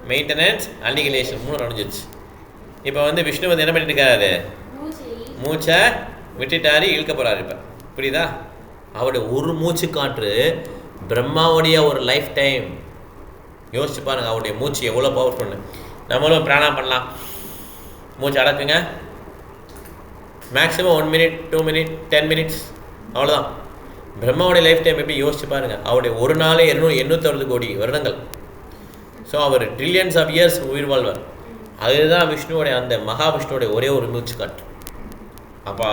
மெயின்டெனன்ஸ், அன்னிகிலேஷன் 3 நடந்துச்சு. இப்போ வந்து விஷ்ணு வந்து என்ன பண்ணிட்டு இருக்காரு? மூச்சை விட்டுட்டாரு, இழுக்க போகிறாரு. இப்போ புரியுதா? அவருடைய ஒரு மூச்சு காற்று பிரம்மாவுடைய ஒரு லைஃப் டைம். யோசிச்சு பாருங்கள், அவருடைய மூச்சு எவ்வளோ பவர்ஃபுல்னு. நம்மளும் பிராணம் பண்ணலாம். மூச்சு அடக்குங்க, மேக்ஸிமம் 1 minute, 2 minutes, 10 minutes, அவ்வளோதான். பிரம்மாவுடைய லைஃப் டைம் எப்படி யோசிச்சு பாருங்கள். அவருடைய ஒரு நாளே 860 கோடி வருடங்கள். ஸோ அவர் ட்ரில்லியன்ஸ் ஆஃப் இயர்ஸ் உயிர் வாழ்வார். அதுதான் விஷ்ணுவோடைய, அந்த மகாவிஷ்ணுவோடைய ஒரே ஒரு மூச்சு காட்டு. அப்போ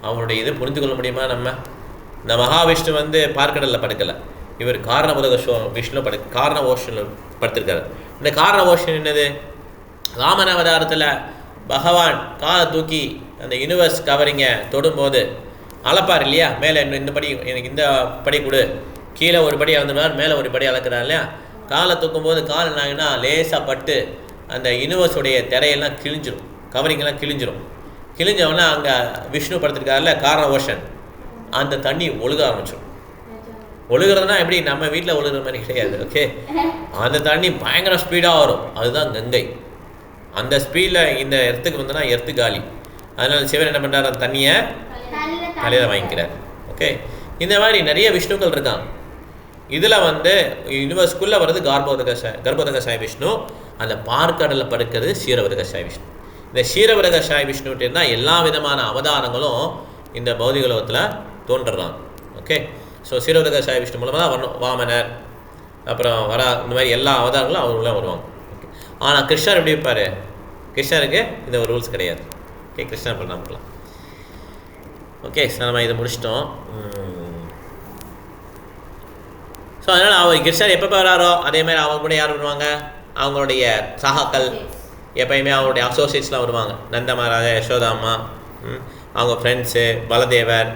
அவருடைய இது புரிந்து கொள்ள முடியுமா நம்ம? இந்த மகாவிஷ்ணு வந்து பார்க்கடலில் படுக்கலை, இவர் காரணோதக விஷ்ணு காரண ஓஷனில் படுத்திருக்காரு. இந்த காரண ஓஷன் என்னது? ராமன் அவதாரத்தில் பகவான் காலை தூக்கி அந்த யூனிவர்ஸ் கவரிங்கை தொடும்போது அளப்பார் இல்லையா, மேலே இந்த படி எனக்கு இந்த படி கொடு, கீழே ஒரு படி அளந்துடுவார், மேலே ஒரு படி அளக்கிறார் இல்லையா. காலை தூக்கும்போது கால் என்ன ஆகுனா லேசாக பட்டு அந்த யூனிவர்ஸுடைய திரையெல்லாம் கிழிஞ்சிரும், கவரிங்கெல்லாம் கிழிஞ்சிரும். கிழிஞ்சவொடனே அங்கே விஷ்ணு படுத்திருக்காருல காரண ஓஷன், அந்த தண்ணி ஒழுக ஆரம்பிச்சிடும். ஒழுகிறதுனா எப்படி நம்ம வீட்டில் ஒழுகிற மாதிரி கிடையாது. ஓகே, அந்த தண்ணி பயங்கர ஸ்பீடாக வரும், அதுதான் கங்கை. அந்த ஸ்பீடில் இந்த இடத்துக்கு வந்தோன்னா எர்த்து காலி. அதனால் சிவன் என்ன பண்ணுறாரு, அந்த தண்ணியை தலையில் வாங்கிக்கிறார். ஓகே, இந்த மாதிரி நிறைய விஷ்ணுக்கள் இருக்காங்க. இதில் வந்து யூனிவர்ஸ்குள்ளே வர்றது கர்ப்போதகசாய விஷ்ணு, அந்த பார்க்கடலில் படுக்கிறது க்ஷீரவதகசாய விஷ்ணு. இந்த க்ஷீரவதகசாய விஷ்ணுகிட்ட இருந்தால் எல்லா விதமான அவதாரங்களும் இந்த பௌதிக உலகத்தில் தோன்றுறாங்க. ஓகே, ஸோ க்ஷீரவதகசாய விஷ்ணு மூலமாக தான் வரணும். வாமனர் அப்புறம் இந்த மாதிரி எல்லா அவதாரங்களும் அவங்களும் வருவாங்க. ஓகே, ஆனால் கிருஷ்ணர் எப்படி இருப்பார், கிருஷ்ணருக்கு இந்த ஒரு ரூல்ஸ் கிடையாது. ஓகே, கிருஷ்ணர் பண்ணாமலாம். ஓகே, ஸோ நம்ம இதை முடிச்சிட்டோம். ஸோ அதனால் அவர் கிருஷ்ணர் எப்போ வராரோ அதே மாதிரி அவங்க கூட யார் வருவாங்க, அவங்களுடைய சகாக்கள், எப்பயுமே அவங்களுடைய அசோசியேட்ஸ்லாம் வருவாங்க. நந்த மகாராஜா, யசோதாம்மா, அவங்க ஃப்ரெண்ட்ஸு, பலதேவர்,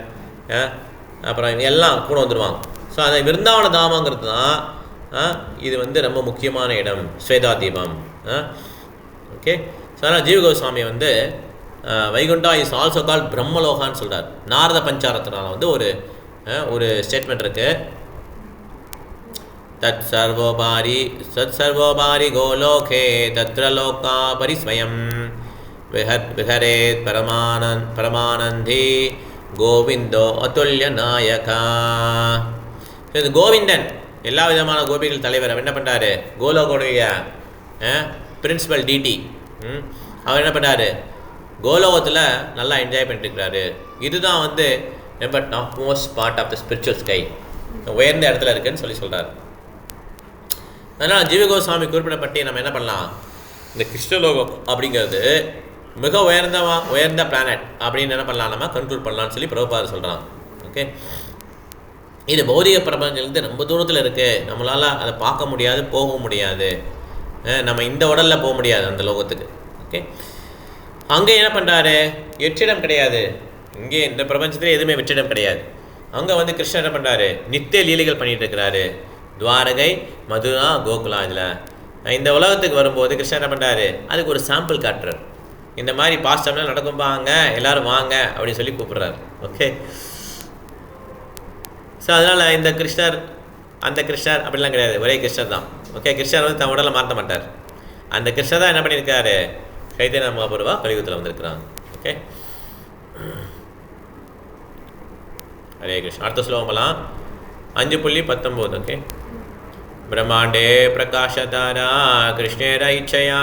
அப்புறம் இவங்க எல்லாம் கூட வந்துடுவாங்க. ஸோ அந்த விருந்தாவன தாமங்கிறது தான் இது வந்து ரொம்ப முக்கியமான இடம், ஸ்வேதா தீபம். ஓகே, ஸோ அதனால் ஜீவ கோஸ்வாமி வந்து வைகுண்டா இஸ் ஆல்சோ கால் பிரம்மலோகான்னு சொல்கிறார். நாரத பஞ்சாரத்தினால வந்து ஒரு ஸ்டேட்மெண்ட் இருக்குது. தத் சர்வோபாரி கோலோகே தத்ர லோகா பரிஸ்வயம் விஹரேத் பரமானந்தி கோவிந்தோ அதுல்ய நாயகா. இது கோவிந்தன் எல்லா விதமான கோபிகள் தலைவர். அவர் என்ன பண்ணுறாரு, கோலோகோடைய பிரின்சிபல் டிடி, அவர் என்ன பண்ணுறாரு, கோலோகத்தில் நல்லா என்ஜாய் பண்ணிட்டுருக்கிறாரு. இதுதான் வந்து ரொம்ப top most part of the spiritual sky, உயர்ந்த இடத்துல இருக்குன்னு சொல்கிறார். அதனால் ஜீவ கோஸ்வாமி குறிப்பிடப்பட்டு நம்ம என்ன பண்ணலாம், இந்த கிருஷ்ணலோகம் அப்படிங்கிறது மிக உயர்ந்த பிளானட் அப்படின்னு என்ன பண்ணலாம், நம்ம கண்ட்ரோல் பண்ணலான்னு சொல்லி பிரபுபாதர் சொல்கிறாங்க. ஓகே, இது பௌதிக பிரபஞ்சத்துலேருந்து ரொம்ப தூரத்தில் இருக்குது, நம்மளால் அதை பார்க்க முடியாது, போக முடியாது, நம்ம இந்த உடலில் போக முடியாது அந்த லோகத்துக்கு. ஓகே, அங்கே என்ன பண்ணுறாரு, வெற்றிடம் கிடையாது. இங்கே இந்த பிரபஞ்சத்தில் எதுவுமே வெற்றிடம் கிடையாது. அங்கே வந்து கிருஷ்ணன் என்ன பண்ணுறாரு, நித்திய லீலைகள் பண்ணிகிட்டு இருக்கிறாரு. துவாரகை, மதுரா, கோகுலா. இதில் இந்த உலகத்துக்கு வரும்போது கிருஷ்ணன் என்ன பண்ணுறாரு, அதுக்கு ஒரு சாம்பிள் காட்டுறார். இந்த மாதிரி பாஸ்டம்லாம் நடக்கும்பாங்க, எல்லோரும் வாங்க அப்படின்னு சொல்லி கூப்பிட்றாரு. ஓகே, ஸோ அதனால் இந்த கிருஷ்ணர் அந்த கிருஷ்ணர் அப்படிலாம் கிடையாது, ஒரே கிருஷ்ணர் தான். ஓகே, கிருஷ்ணர் வந்து தன் உடலை மாற்ற மாட்டார். அந்த கிருஷ்ணர் தான் என்ன பண்ணியிருக்காரு, சைத்தன்ய மகாபிரபு கலியுகத்தில் வந்திருக்கிறாங்க. ஓகே, ஹரே கிருஷ்ணா. அடுத்த ஸ்லோகமெல்லாம் 5.19. ஓகே, பிரம்மாண்டே பிரகாசதாரா கிருஷ்ணேர இச்சயா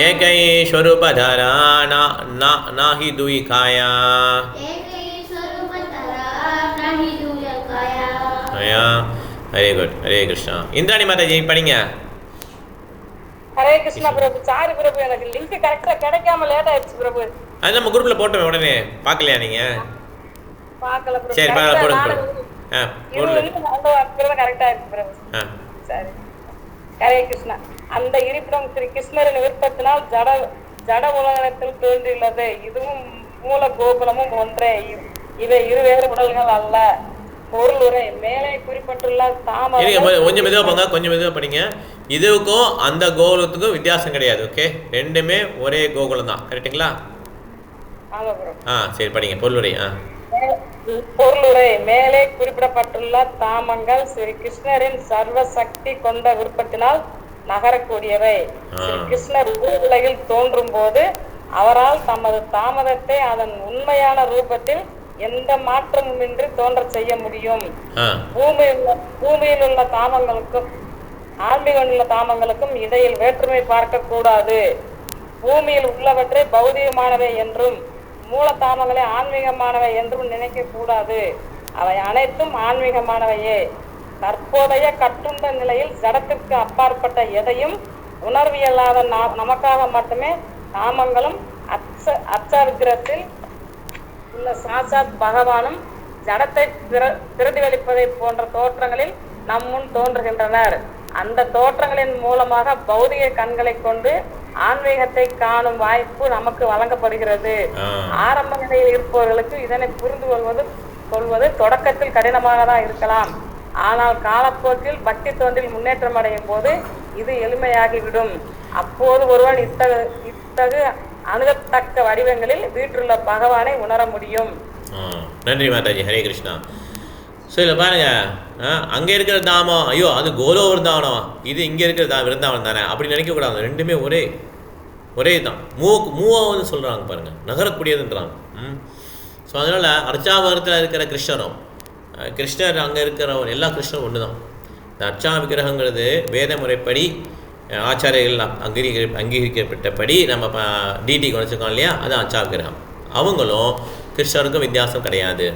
ஏகை ஸ்வரூபதாரா நாஹி துயிகாயா. ஹரே குட், ஹரே கிருஷ்ணா. இந்திராணி மாதாஜி படிங்க. ஹரே கிருஷ்ணா பிரபு. சாரி பிரபு, எனக்கு லிங்க் கரெக்டா கிடைக்காம லேட் ஆயிடுச்சு பிரபு. அது நம்ம குரூப்ல போட்டோம், உடனே பார்க்கலையா நீங்க? பார்க்கல பிரபு. சரி, போடுங்க. கரெக்டா இருக்கு பிரபு. சரி, ஹரே கிருஷ்ணா. அந்த இருப்பிடம் ஸ்ரீ கிருஷ்ணரின் விருப்பத்தினால் ஜட உலகத்தில் தோன்றியுள்ளது. இதுவும் மூல கோகுலமும் ஒன்றே. இவை இருவேறு உடல்கள் அல்ல. பொருள் உரை மேலே குறிப்பிட்டுள்ள தாமரை. கொஞ்சம் மெதுவாக படிங்க. இதுக்கும் அந்த கோகுலத்துக்கும் வித்தியாசம் கிடையாது. ஓகே, ரெண்டுமே ஒரே கோகுலம் தான். கரெக்டுங்களா? சரி, படிங்க. பொருளுரை. பொருளுரை மேலே குறிப்பிடப்பட்டுள்ள தாமங்கள் ஸ்ரீ கிருஷ்ணரின் சர்வ சக்தி கொண்ட விருப்பத்தினால் நகரக்கூடியவை. ஸ்ரீ கிருஷ்ணர் உலகில் தோன்றும் போது அவரால் தமது தாமதத்தை அதன் உண்மையான ரூபத்தில் எந்த மாற்றமுமின்றி தோன்ற செய்ய முடியும். பூமியில் உள்ள தாமங்களுக்கும் ஆன்மீகம் உள்ள தாமங்களுக்கும் இடையில் வேற்றுமை பார்க்க கூடாது. பூமியில் உள்ளவற்றை பௌதிகமானவை என்றும் மூல தாமங்களை ஆன்மீகமானவை என்றும் நினைக்க கூடாது. அவை அனைத்தும் ஆன்மீகமானவையே. தற்போதைய கட்டுண்ட நிலையில் ஜடத்திற்கு அப்பாற்பட்ட எதையும் உணர்வியல்லாத நமக்காக மட்டுமே நாமங்களும் அச்சவிக்கிரத்தில் உள்ள சாட்சாத் பகவானும் ஜடத்தை பிரதிபலிப்பதை போன்ற தோற்றங்களில் நம் முன் தோன்றுகின்றனர். அந்த தோற்றங்களின் மூலமாக பௌதிக கண்களை கொண்டு ஆன்மீகத்தை காணும் வாய்ப்பு நமக்கு வழங்கப்படுகிறது. ஆரம்ப நிலையில் இருப்பவர்களுக்கு இதனை புரிந்து கொள்வது தொடக்கத்தில் கடினமாகதான் இருக்கலாம். ஆனால் காலப்போக்கில் பக்தி தொண்டில் முன்னேற்றம் அடையும் போது இது எளிமையாகிவிடும். அப்போது ஒருவன் இத்தகு அணுகத்தக்க வடிவங்களில் வீட்டுள்ள பகவானை உணர முடியும். நன்றி மாதாஜி. ஹரே கிருஷ்ணா. ஸோ இதில் பாருங்க, அங்கே இருக்கிற தாமம், ஐயோ அது கோலோ விருந்தாவனம், இது இங்கே இருக்கிற விருந்தாவனம் தானே அப்படி நினைக்கக்கூடாது. ரெண்டுமே ஒரே தான். மூவாவது சொல்கிறாங்க பாருங்கள், நகரக்கூடியதுன்றாங்க. ஸோ அதனால் அர்ச்சாவரத்தில் இருக்கிற கிருஷ்ணர் அங்கே இருக்கிற எல்லா கிருஷ்ணரும் ஒன்று தான். இந்த அர்ச்சா விக்கிரகங்கிறது வேத முறைப்படி ஆச்சாரியர்கள் அங்கீகரிக்கப்பட்டபடி நம்ம டிடிக்கு வச்சுருக்கோம் இல்லையா, அது அர்ச்சா விக்கிரகம். அவங்களும் கிருஷ்ணருக்கும் வித்தியாசம் கிடையாது.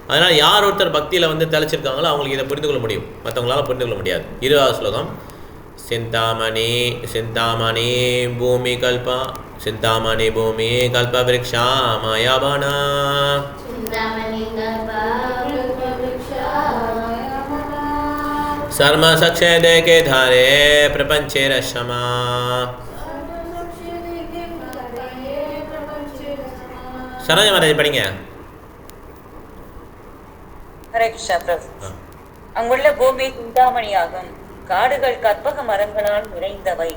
அதனால் யார் ஒருத்தர் பக்தியில் வந்து தெளிச்சிருக்காங்களோ அவங்களுக்கு இதை புரிந்து கொள்ள முடியும், மற்றவங்களால புரிந்து கொள்ள முடியாது. 20வது ஸ்லோகம். சிந்தாமணி பூமி கல்ப விருக்ஷா மாயாபானா சர்ம சக்ஷே தேகே தாரே பிரபஞ்சே ரஷமா. சரோஜா மாதாஜி படிங்க. ஹரே கிருஷ்ணா பிரபு. அங்குள்ள பூமி சிந்தாமணியாகும். காடுகள் கற்பக மரங்களால் நிறைந்தவை.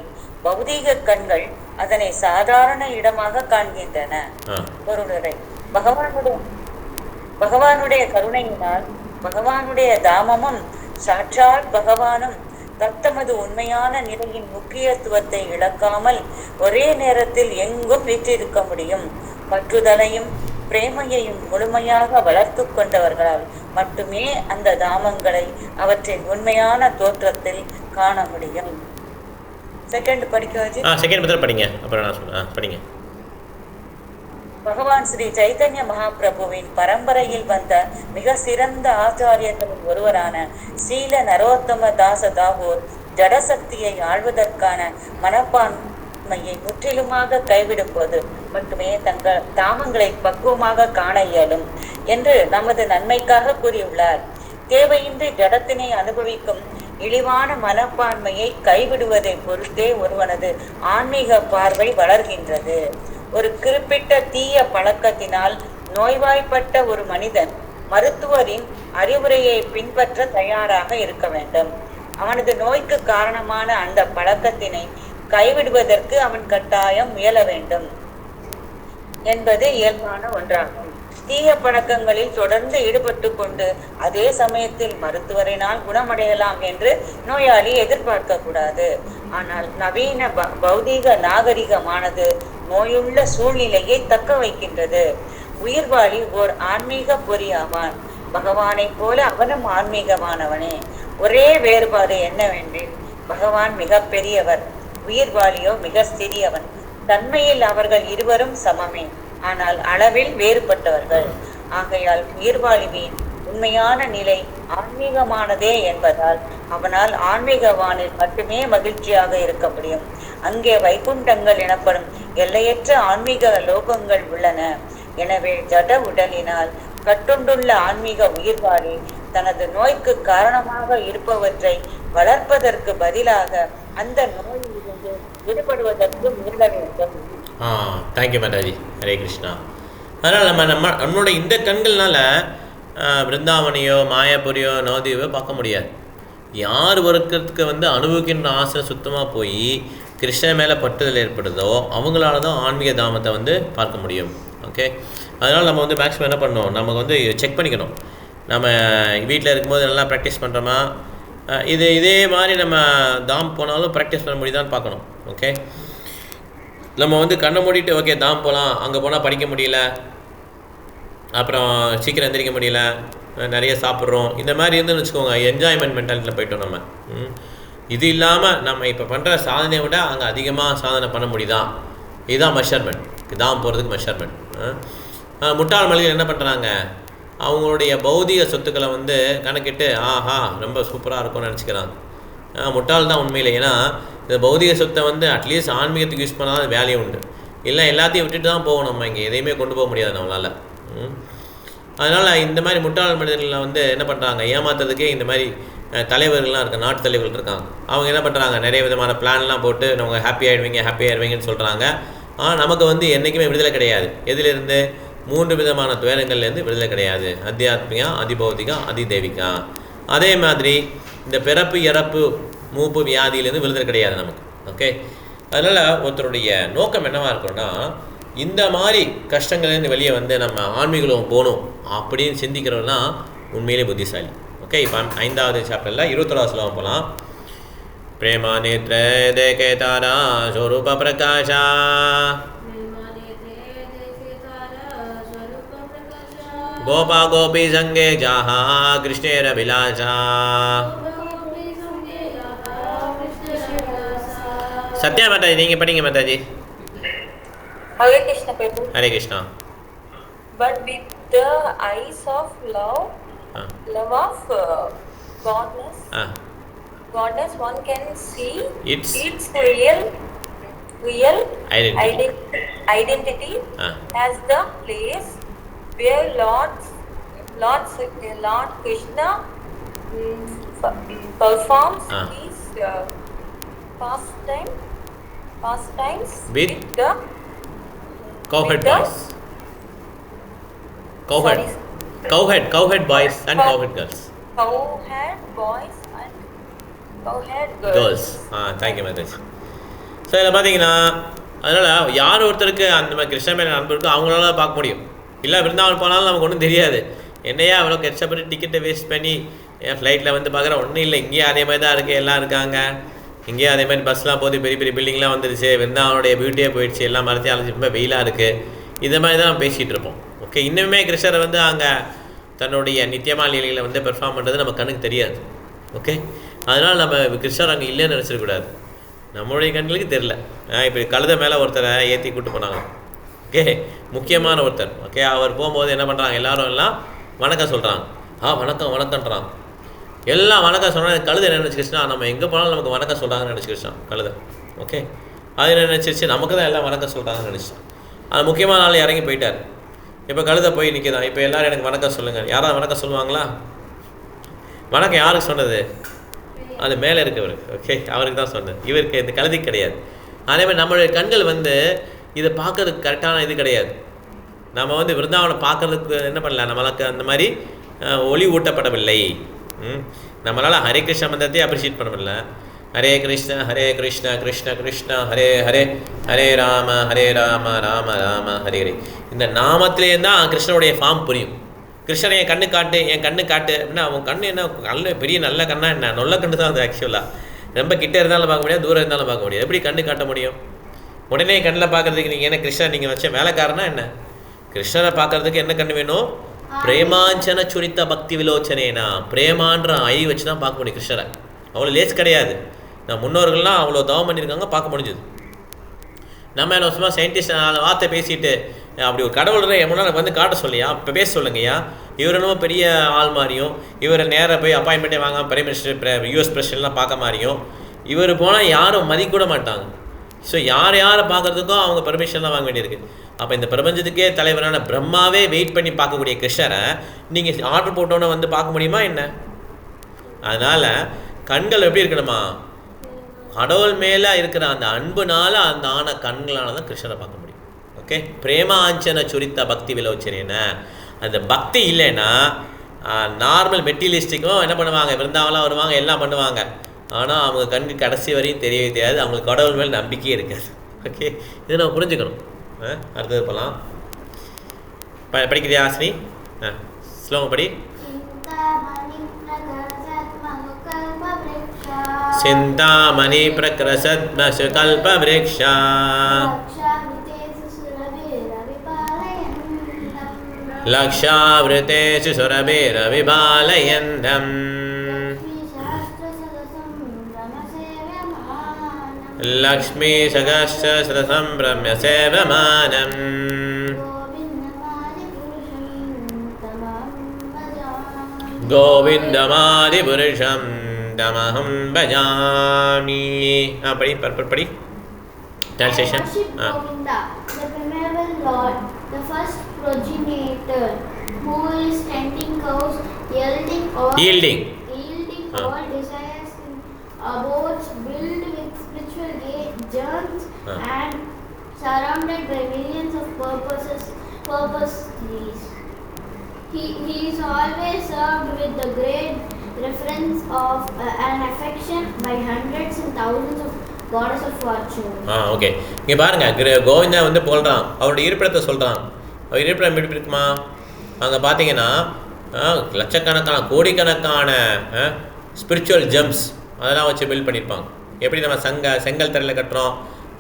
பௌதீக கண்கள் அதனை சாதாரண இடமாக காண்கின்றன. பொருளுரை. பகவானுடைய கருணையினால் பகவானுடைய தாமமும் சாட்சாத் பகவானும் தத்தமது உண்மையான நிலையின் முக்கியத்துவத்தை இழக்காமல் ஒரே நேரத்தில் எங்கும் வீற்றிருக்க முடியும். பற்றுதலையும் பிரேமையையும் முழுமையாக வளர்த்து கொண்டவர்களால் மட்டுமே அந்த தாமங்களை அவற்றின் உண்மையான தோற்றத்தில் காண முடியும். செகண்ட் படிங்க. பகவான் ஸ்ரீ சைதன்ய மகாபிரபுவின் பரம்பரையில் வந்த மிக சிறந்த ஆச்சாரியர்களில் ஒருவரான ஸ்ரீல நரோத்தம தாச தாகூர் ஜடசக்தியை ஆள்வதற்கான மனப்பான்மையை முற்றிலுமாக கைவிடும் போது மட்டுமே தங்கள் தாமங்களை பக்குவமாக காண இயலும் என்று நமது நன்மைக்காக கூறியுள்ளார். தேவையின்றி ஜடத்தினை அனுபவிக்கும் இழிவான மனப்பான்மையை கைவிடுவதை பொறுத்தே ஒருவனது ஆன்மீக பார்வை வளர்கின்றது. ஒரு குறிப்பிட்ட தீய பழக்கத்தினால் நோய்வாய்ப்பட்ட ஒரு மனிதன் மருத்துவரின் அறிவுரையை பின்பற்ற தயாராக இருக்க வேண்டும். அவனது நோய்க்கு காரணமான அந்த பழக்கத்தினை கைவிடுவதற்கு அவன் கட்டாயம் முயல வேண்டும் என்பது இயல்பான ஒன்றாகும். தீய பழக்கங்களில் தொடர்ந்து ஈடுபட்டு கொண்டு அதே சமயத்தில் மருத்துவரினால் குணமடையலாம் என்று நோயாளி எதிர்பார்க்க கூடாது. ஆனால் நவீன பௌதீக நாகரிகமானது நோயுள்ள சூழ்நிலையை தக்க வைக்கின்றது. உயிர்வாழி ஓர் ஆன்மீக பொறியாவான். பகவானை போல அவனும் ஆன்மீகமானவனே. ஒரே வேறுபாடு என்னவென்றில் பகவான் மிக பெரியவர், உயிர்வாழியோ மிக சிறியவன். தன்மையில் அவர்கள் இருவரும் சமமே, ஆனால் அளவில் வேறுபட்டவர்கள். ஆகையால் உயிர்வாழிவின் உண்மையான நிலை ஆன்மீகமானதே என்பதால் அவனால் ஆன்மீகவானில் மட்டுமே மகிழ்ச்சியாக இருக்க முடியும். அங்கே வைகுண்டங்கள் எனப்படும் எல்லையற்ற ஆன்மீக லோகங்கள் உள்ளன. எனவே ஜட உடலினால் கட்டுண்டுள்ள ஆன்மீக உயிர்வாழி தனது நோய்க்கு காரணமாக இருப்பவற்றை வளர்ப்பதற்கு பதிலாக அந்த நோயிலிருந்து விடுபடுவதற்கு முயல வேண்டும். தேங்க்யூ மாதாஜி. ஹரே கிருஷ்ணா. அதனால் நம்மளோட இந்த கண்கள்னால பிருந்தாவனையோ மாயாபுரியோ நவதீவோ பார்க்க முடியாது. யார் ஒருக்கிறதுக்கு அனுபவிக்கின்ற ஆசை சுத்தமாக போய் கிருஷ்ணன் மேலே பட்டுதல் ஏற்படுதோ அவங்களால தான் ஆன்மீக தாமத்தை பார்க்க முடியும். ஓகே, அதனால் நம்ம மேக்ஸிமம் என்ன பண்ணணும், நமக்கு செக் பண்ணிக்கணும். நம்ம வீட்டில் இருக்கும்போது நல்லா ப்ராக்டிஸ் பண்ணுறோமா, இதே மாதிரி நம்ம தாம் போனாலும் ப்ராக்டிஸ் பண்ண முடியுதான்னு பார்க்கணும். ஓகே, நம்ம கண்ணை மூடிட்டு ஓகே தாம் போகலாம், அங்கே போனால் படிக்க முடியல, அப்புறம் சீக்கிரம் எந்திரிக்க முடியல, நிறைய சாப்பிட்றோம், இந்த மாதிரி இருந்துன்னு வச்சுக்கோங்க, என்ஜாய்மெண்ட் மென்டாலிட்டியில் போய்ட்டோம் நம்ம. இது இல்லாமல் நம்ம இப்போ பண்ணுற சாதனையை விட அங்கே அதிகமாக சாதனை பண்ண முடியுதா, இதுதான் மெஷர்மெண்ட். தாம் போகிறதுக்கு மெஷர்மெண்ட். முட்டாள் மனிதர்கள் என்ன பண்ணுறாங்க, அவங்களுடைய பௌதிக சொத்துக்களை கணக்கிட்டு ஆஹா ரொம்ப சூப்பராக இருக்கும்னு நினச்சிக்கிறாங்க. முட்டாள் தான் உண்மையில். ஏன்னா இந்த பௌதிக சொத்தை அட்லீஸ்ட் ஆன்மீகத்துக்கு யூஸ் பண்ணால் வேலையும் உண்டு. இல்லை எல்லாத்தையும் விட்டுட்டு தான் போகணும். நம்ம இங்கே எதையுமே கொண்டு போக முடியாது நம்மளால். அதனால் இந்த மாதிரி முட்டாள் மனிதர்களை வந்து என்ன பண்ணுறாங்க, ஏமாத்துறதுக்கே இந்த மாதிரி தலைவர்கள்லாம் இருக்காங்க, நாட்டு தலைவர்கள் இருக்காங்க. அவங்க என்ன பண்ணுறாங்க, நிறைய விதமான பிளான்லாம் போட்டு நம்ம ஹாப்பி ஆகிடுவீங்கன்னு சொல்கிறாங்க. ஆனால் நமக்கு வந்து என்றைக்குமே விடுதலை கிடையாது. எதிலிருந்து? 3 விதமான துயரங்கள்லேருந்து விடுதலை கிடையாது. அத்தியாத்மிகா, அதிபௌதிகா, அதிதெய்வீகா. அதே மாதிரி இந்த பிறப்பு இறப்பு மூப்பு வியாதியிலேருந்து விடுதலை கிடையாது நமக்கு. ஓகே, அதனால் ஒருத்தருடைய நோக்கம் என்னவாக இருக்கும்னா, இந்த மாதிரி கஷ்டங்கள்லேருந்து வெளியே வந்து நம்ம ஆன்மீகம் போகணும் அப்படின்னு சிந்திக்கிறோன்னா உண்மையிலே புத்திசாலி. ஓகே, இப்போ 5வது சாப்டரில் 21வது ஸ்லோகம் போகலாம். பிரேமா நேத்ர தேகே தாரா ஸ்வரூப பிரகாஷா கோபா கோபி சங்கே ஜாஹா கிருஷ்ணேர விலாசா. சத்யா மாதாஜி, நீங்கள் படிங்க Mataji. Hare Krishna Prabhu. Hare Krishna. But with the eyes of love, love of godness, one can see its real identity as the place where Lord Krishna performs his pastimes with the cowherd boys and cowherd girls. Thank you Mataji. So இதில் பார்த்தீங்கன்னா, அதனால் யார் ஒருத்தருக்கு அந்த மாதிரி கிருஷ்ண மேலே அன்பு இருக்கோ அவங்களால பார்க்க முடியும். இல்லை விருந்தாவன் போனாலும் நமக்கு ஒன்றும் தெரியாது. என்னையா அவ்வளோ கஷ்டப்பட்டு டிக்கெட்டை வேஸ்ட் பண்ணி என் ஃப்ளைட்டில் வந்து பார்க்குறேன், ஒன்றும் இல்லை, இங்கேயும் அதே மாதிரி தான் இருக்குது, எல்லாம் இருக்காங்க, இங்கேயும் அதே மாதிரி பஸ்லாம் போது, பெரிய பெரிய பில்டிங்லாம் வந்துருச்சு, விருந்தாவனுடைய பியூட்டியே போயிடுச்சு, எல்லாம் மறைச்சி அழைச்சி ரொம்ப வெயிலாக இருக்குது, இந்த மாதிரி தான் நம்ம பேசிகிட்டு இருப்போம். ஓகே, இன்னுமே கிருஷ்ணரை வந்து அங்கே தன்னுடைய நித்தியமான லீலைகளை வந்து பெர்ஃபார்ம் பண்ணுறது நம்ம கண்ணுக்கு தெரியாது. ஓகே, அதனால் நம்ம கிருஷ்ணர் அங்கே இல்லைன்னு நினச்சிடக்கூடாது. நம்மளுடைய கண்களுக்கு தெரில. இப்போ கழுதை மேலே ஒருத்தரை ஏற்றி கூப்பிட்டு போனாங்க. ஓகே, முக்கியமான ஒருத்தர். ஓகே, அவர் போகும்போது என்ன பண்ணுறாங்க, எல்லாம் வணக்கம் சொல்கிறாங்க. வணக்கம்ன்றான். எல்லாம் வணக்கம் சொல்கிறாங்க. கழுதை என்ன நினச்சிக்கிச்சுன்னா, நம்ம எங்கே போனாலும் நமக்கு வணக்கம் சொல்கிறாங்கன்னு நினச்சிக்கிச்சான் கழுதை. ஓகே, அது என்ன நினச்சிருச்சு, நமக்கு தான் எல்லாம் வணக்கம் சொல்கிறாங்கன்னு நினச்சிட்டான். அது முக்கியமான ஆள் இறங்கி போயிட்டார். இப்போ கழுதை போய் நிற்கிதான். இப்போ எல்லோரும் எனக்கு வணக்கம் சொல்லுங்கள். யாராவது வணக்கம் சொல்லுவாங்களா? வணக்கம் யாருக்கு சொன்னது? அது மேலே இருக்கவர். ஓகே, அவருக்கு தான் சொன்னது. இவருக்கு இந்த கழுதி கிடையாது. அதே மாதிரி நம்மளுடைய கண்கள் வந்து இதை பார்க்கறதுக்கு கரெக்டான இது கிடையாது. நம்ம வந்து விருந்தாவனை பார்க்கறதுக்கு என்ன பண்ணல, நம்மளுக்கு அந்த மாதிரி ஒளி ஊட்டப்படவில்லை. நம்மளால் ஹரே கிருஷ்ண மந்திரத்தையே அப்ரிஷியேட் பண்ண முடியல. ஹரே கிருஷ்ண கிருஷ்ண கிருஷ்ண ஹரே ஹரே, ஹரே ராம ராம ராம ஹரே ஹரே. இந்த நாமத்திலே தான் கிருஷ்ணனுடைய ஃபார்ம் புரியும். கிருஷ்ணனை என் கண்ணு காட்டு அப்படின்னா, அவன் கண்ணு என்ன பெரிய நல்ல கண்ணா என்ன, நல்ல கண்ணு தான் அது. ஆக்சுவலாக ரொம்ப கிட்டே இருந்தாலும் பார்க்க முடியாது, தூரம் இருந்தாலும் பார்க்க முடியாது. எப்படி கண்ணு காட்ட முடியும்? உடனே கண்ணில் பார்க்குறதுக்கு நீங்கள் என்ன கிருஷ்ணன் நீங்கள் வச்ச வேலைக்காரனா என்ன? கிருஷ்ணனை பார்க்குறதுக்கு என்ன கண்ணு வேணும்? பிரேமாஞ்சன சுரித்த பக்தி விலோச்சனேனா, பிரேமான்ற ஐ வச்சு தான் பார்க்க முடியும் கிருஷ்ணரை. அவ்வளோ லேஸ் கிடையாது. நான் முன்னோர்கள்லாம் அவ்வளோ தவம் பண்ணியிருக்காங்க, பார்க்க முடிஞ்சுது. நம்ம என்ன சும்மா சயின்டிஸ்ட் அந்த வார்த்தை பேசிட்டு அப்படி ஒரு கடவுள் முன்னால் வந்து காட்ட சொல்லியா, இப்போ பேச சொல்லுங்கய்யா. இவர் என்னமோ பெரிய ஆள் மாதிரியும், இவரை நேராக போய் அப்பாயின்மெண்ட்டே வாங்க பிரைம் மினிஸ்டர் யூஎஸ் பிரசிடென்ட்லாம் பார்க்க மாதிரியும், இவர் போனால் யாரும் மதிக்கூட மாட்டாங்க. ஸோ யாரை பார்க்குறதுக்கும் அவங்க பெர்மிஷன்லாம் வாங்க வேண்டியிருக்கு. அப்போ இந்த பிரபஞ்சத்துக்கே தலைவரான பிரம்மாவே வெயிட் பண்ணி பார்க்கக்கூடிய கிருஷ்ணரை நீங்கள் ஆர்டர் போட்டோன்னு வந்து பார்க்க முடியுமா என்ன? அதனால் கண்கள் எப்படி இருக்கணுமா, கடவுள் மேலே இருக்கிற அந்த அன்புனால அந்த ஆன கண்களால் தான் கிருஷ்ணரை பார்க்க முடியும். ஓகே, பிரேமாஞ்சன சுரித்த பக்தி விலோச்சனேன. அந்த பக்தி இல்லைன்னா நார்மல் மெட்டீரியலிஸ்டிக்கும் என்ன பண்ணுவாங்க, விருந்தாவெல்லாம் வருவாங்க, எல்லாம் பண்ணுவாங்க. ஆனால் அவங்க கண்ணுக்கு கடைசி வரையும் தெரியவே தெரியாது, அவங்களுக்கு கடவுள் மேலே நம்பிக்கையே இருக்காது. ஓகே, இதை நம்ம புரிஞ்சுக்கணும். அடுத்தது போகலாம். படிக்கிறியா ஆசினி? ஸ்லோகம் படி. சிந்தாமணி பிரக்ரசத்மசு கல்பவ்ருக்ஷா லக்ஷாவ்ருதேஷு சுரபிரவிபாலயந்தம் லக்ஷ்மீ சகஸ்ரசம்பிரம்ய சேவமானம் கோவிந்தமாதிபுருஷம் தமஹம் பஜாமி. படி translation. Govinda, the benevolent Lord, the first progenitor, who is tending cows, yielding all desires in abodes, filled with spiritual germs, and surrounded by millions of purposes. He is always served with the great reverence of and affection by hundreds and thousands of goddess of fortune. Okay, இங்கே பாருங்க, கோவிந்தா வந்து போல்றான், அவருடைய இருப்பிடத்தை சொல்கிறான். அவர் இருப்பிடம் எப்படி இருக்குமா? அங்கே பார்த்தீங்கன்னா லட்சக்கணக்கான கோடிக்கணக்கான ஸ்பிரிச்சுவல் ஜெம்ஸ் அதெல்லாம் வச்சு பில்ட் பண்ணியிருப்பாங்க. எப்படி நம்ம செங்கல் தரையில் கட்டுறோம்,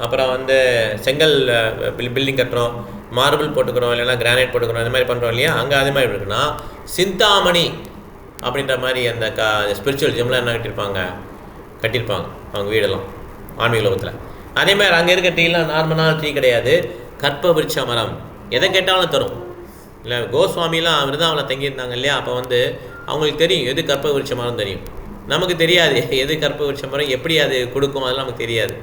அப்புறம் வந்து செங்கல் பில்டிங் கட்டுறோம், மார்பிள் போட்டுக்கிறோம், இல்லைன்னா கிரானைட் போட்டுக்கிறோம், இந்த மாதிரி பண்ணுறோம் இல்லையா? அங்கே அது மாதிரி இருக்குன்னா சிந்தாமணி அப்படின்ற மாதிரி அந்த ஸ்பிரிச்சுவல் ஜெம்லாம் என்ன கட்டியிருப்பாங்க அவங்க வீடெல்லாம் ஆன்மீக லோகத்தில். அதே மாதிரி அங்கே இருக்க ட்ரீலாம் நார்மலான ட்ரீ கிடையாது, கற்ப விருட்ச மரம், எதை கேட்டாலும் தரும். இல்லை கோஸ்வாமிலாம் அவர் தான் அவளை தங்கியிருந்தாங்க இல்லையா? அப்போ வந்து அவங்களுக்கு தெரியும் எது கற்ப விருட்ச மரம் தெரியும். நமக்கு தெரியாது எது கற்ப விருட்ச மரம், எப்படி அது கொடுக்கும், அதெல்லாம் நமக்கு தெரியாது.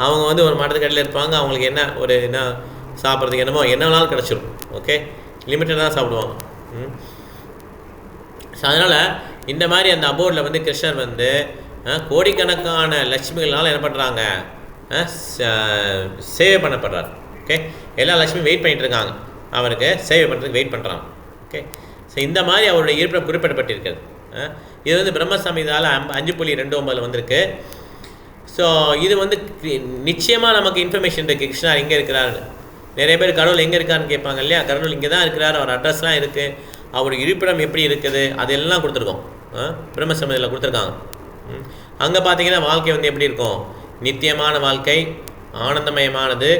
அவங்க வந்து ஒரு மரத்துக்கடையில் இருப்பாங்க, அவங்களுக்கு என்ன சாப்பிட்றதுக்கு என்ன வேணாலும் கிடச்சிரும். ஓகே, லிமிட்டடாக தான் சாப்பிடுவாங்க. ஸோ அதனால் இந்த மாதிரி அந்த அபோர்டில் வந்து கிருஷ்ணர் வந்து கோடிக்கணக்கான லட்சுமிகளால் என்ன பண்ணுறாங்க, சேவை பண்ணப்படுறார். ஓகே, எல்லா லட்சுமியும் வெயிட் பண்ணிகிட்டு இருக்காங்க, அவருக்கு சேவை பண்ணுறதுக்கு வெயிட் பண்ணுறாங்க. ஓகே, ஸோ இந்த மாதிரி அவருடைய இருப்பிடம் குறிப்பிடப்பட்டிருக்கிறது. இது வந்து பிரம்ம சம்ஹிதால 5.29 வந்திருக்கு. ஸோ இது வந்து நிச்சயமாக நமக்கு இன்ஃபர்மேஷன் இருக்குது, கிருஷ்ணர் எங்கே இருக்கிறாரு. நிறைய பேர் கடவுள் எங்கே இருக்காருன்னு கேட்பாங்க இல்லையா? கடவுள் இங்கே தான் இருக்கிறார், அவர் அட்ரஸ்லாம் இருக்குது, அவருடைய இருப்பிடம் எப்படி இருக்குது அதெல்லாம் கொடுத்துருக்கோம், பிரம்ம சம்ஹிதாவில் கொடுத்துருக்காங்க. அங்கே பார்த்தீங்கன்னா வாழ்க்கை வந்து எப்படி இருக்கும், நித்தியமான வாழ்க்கை, ஆனந்தமயமானது,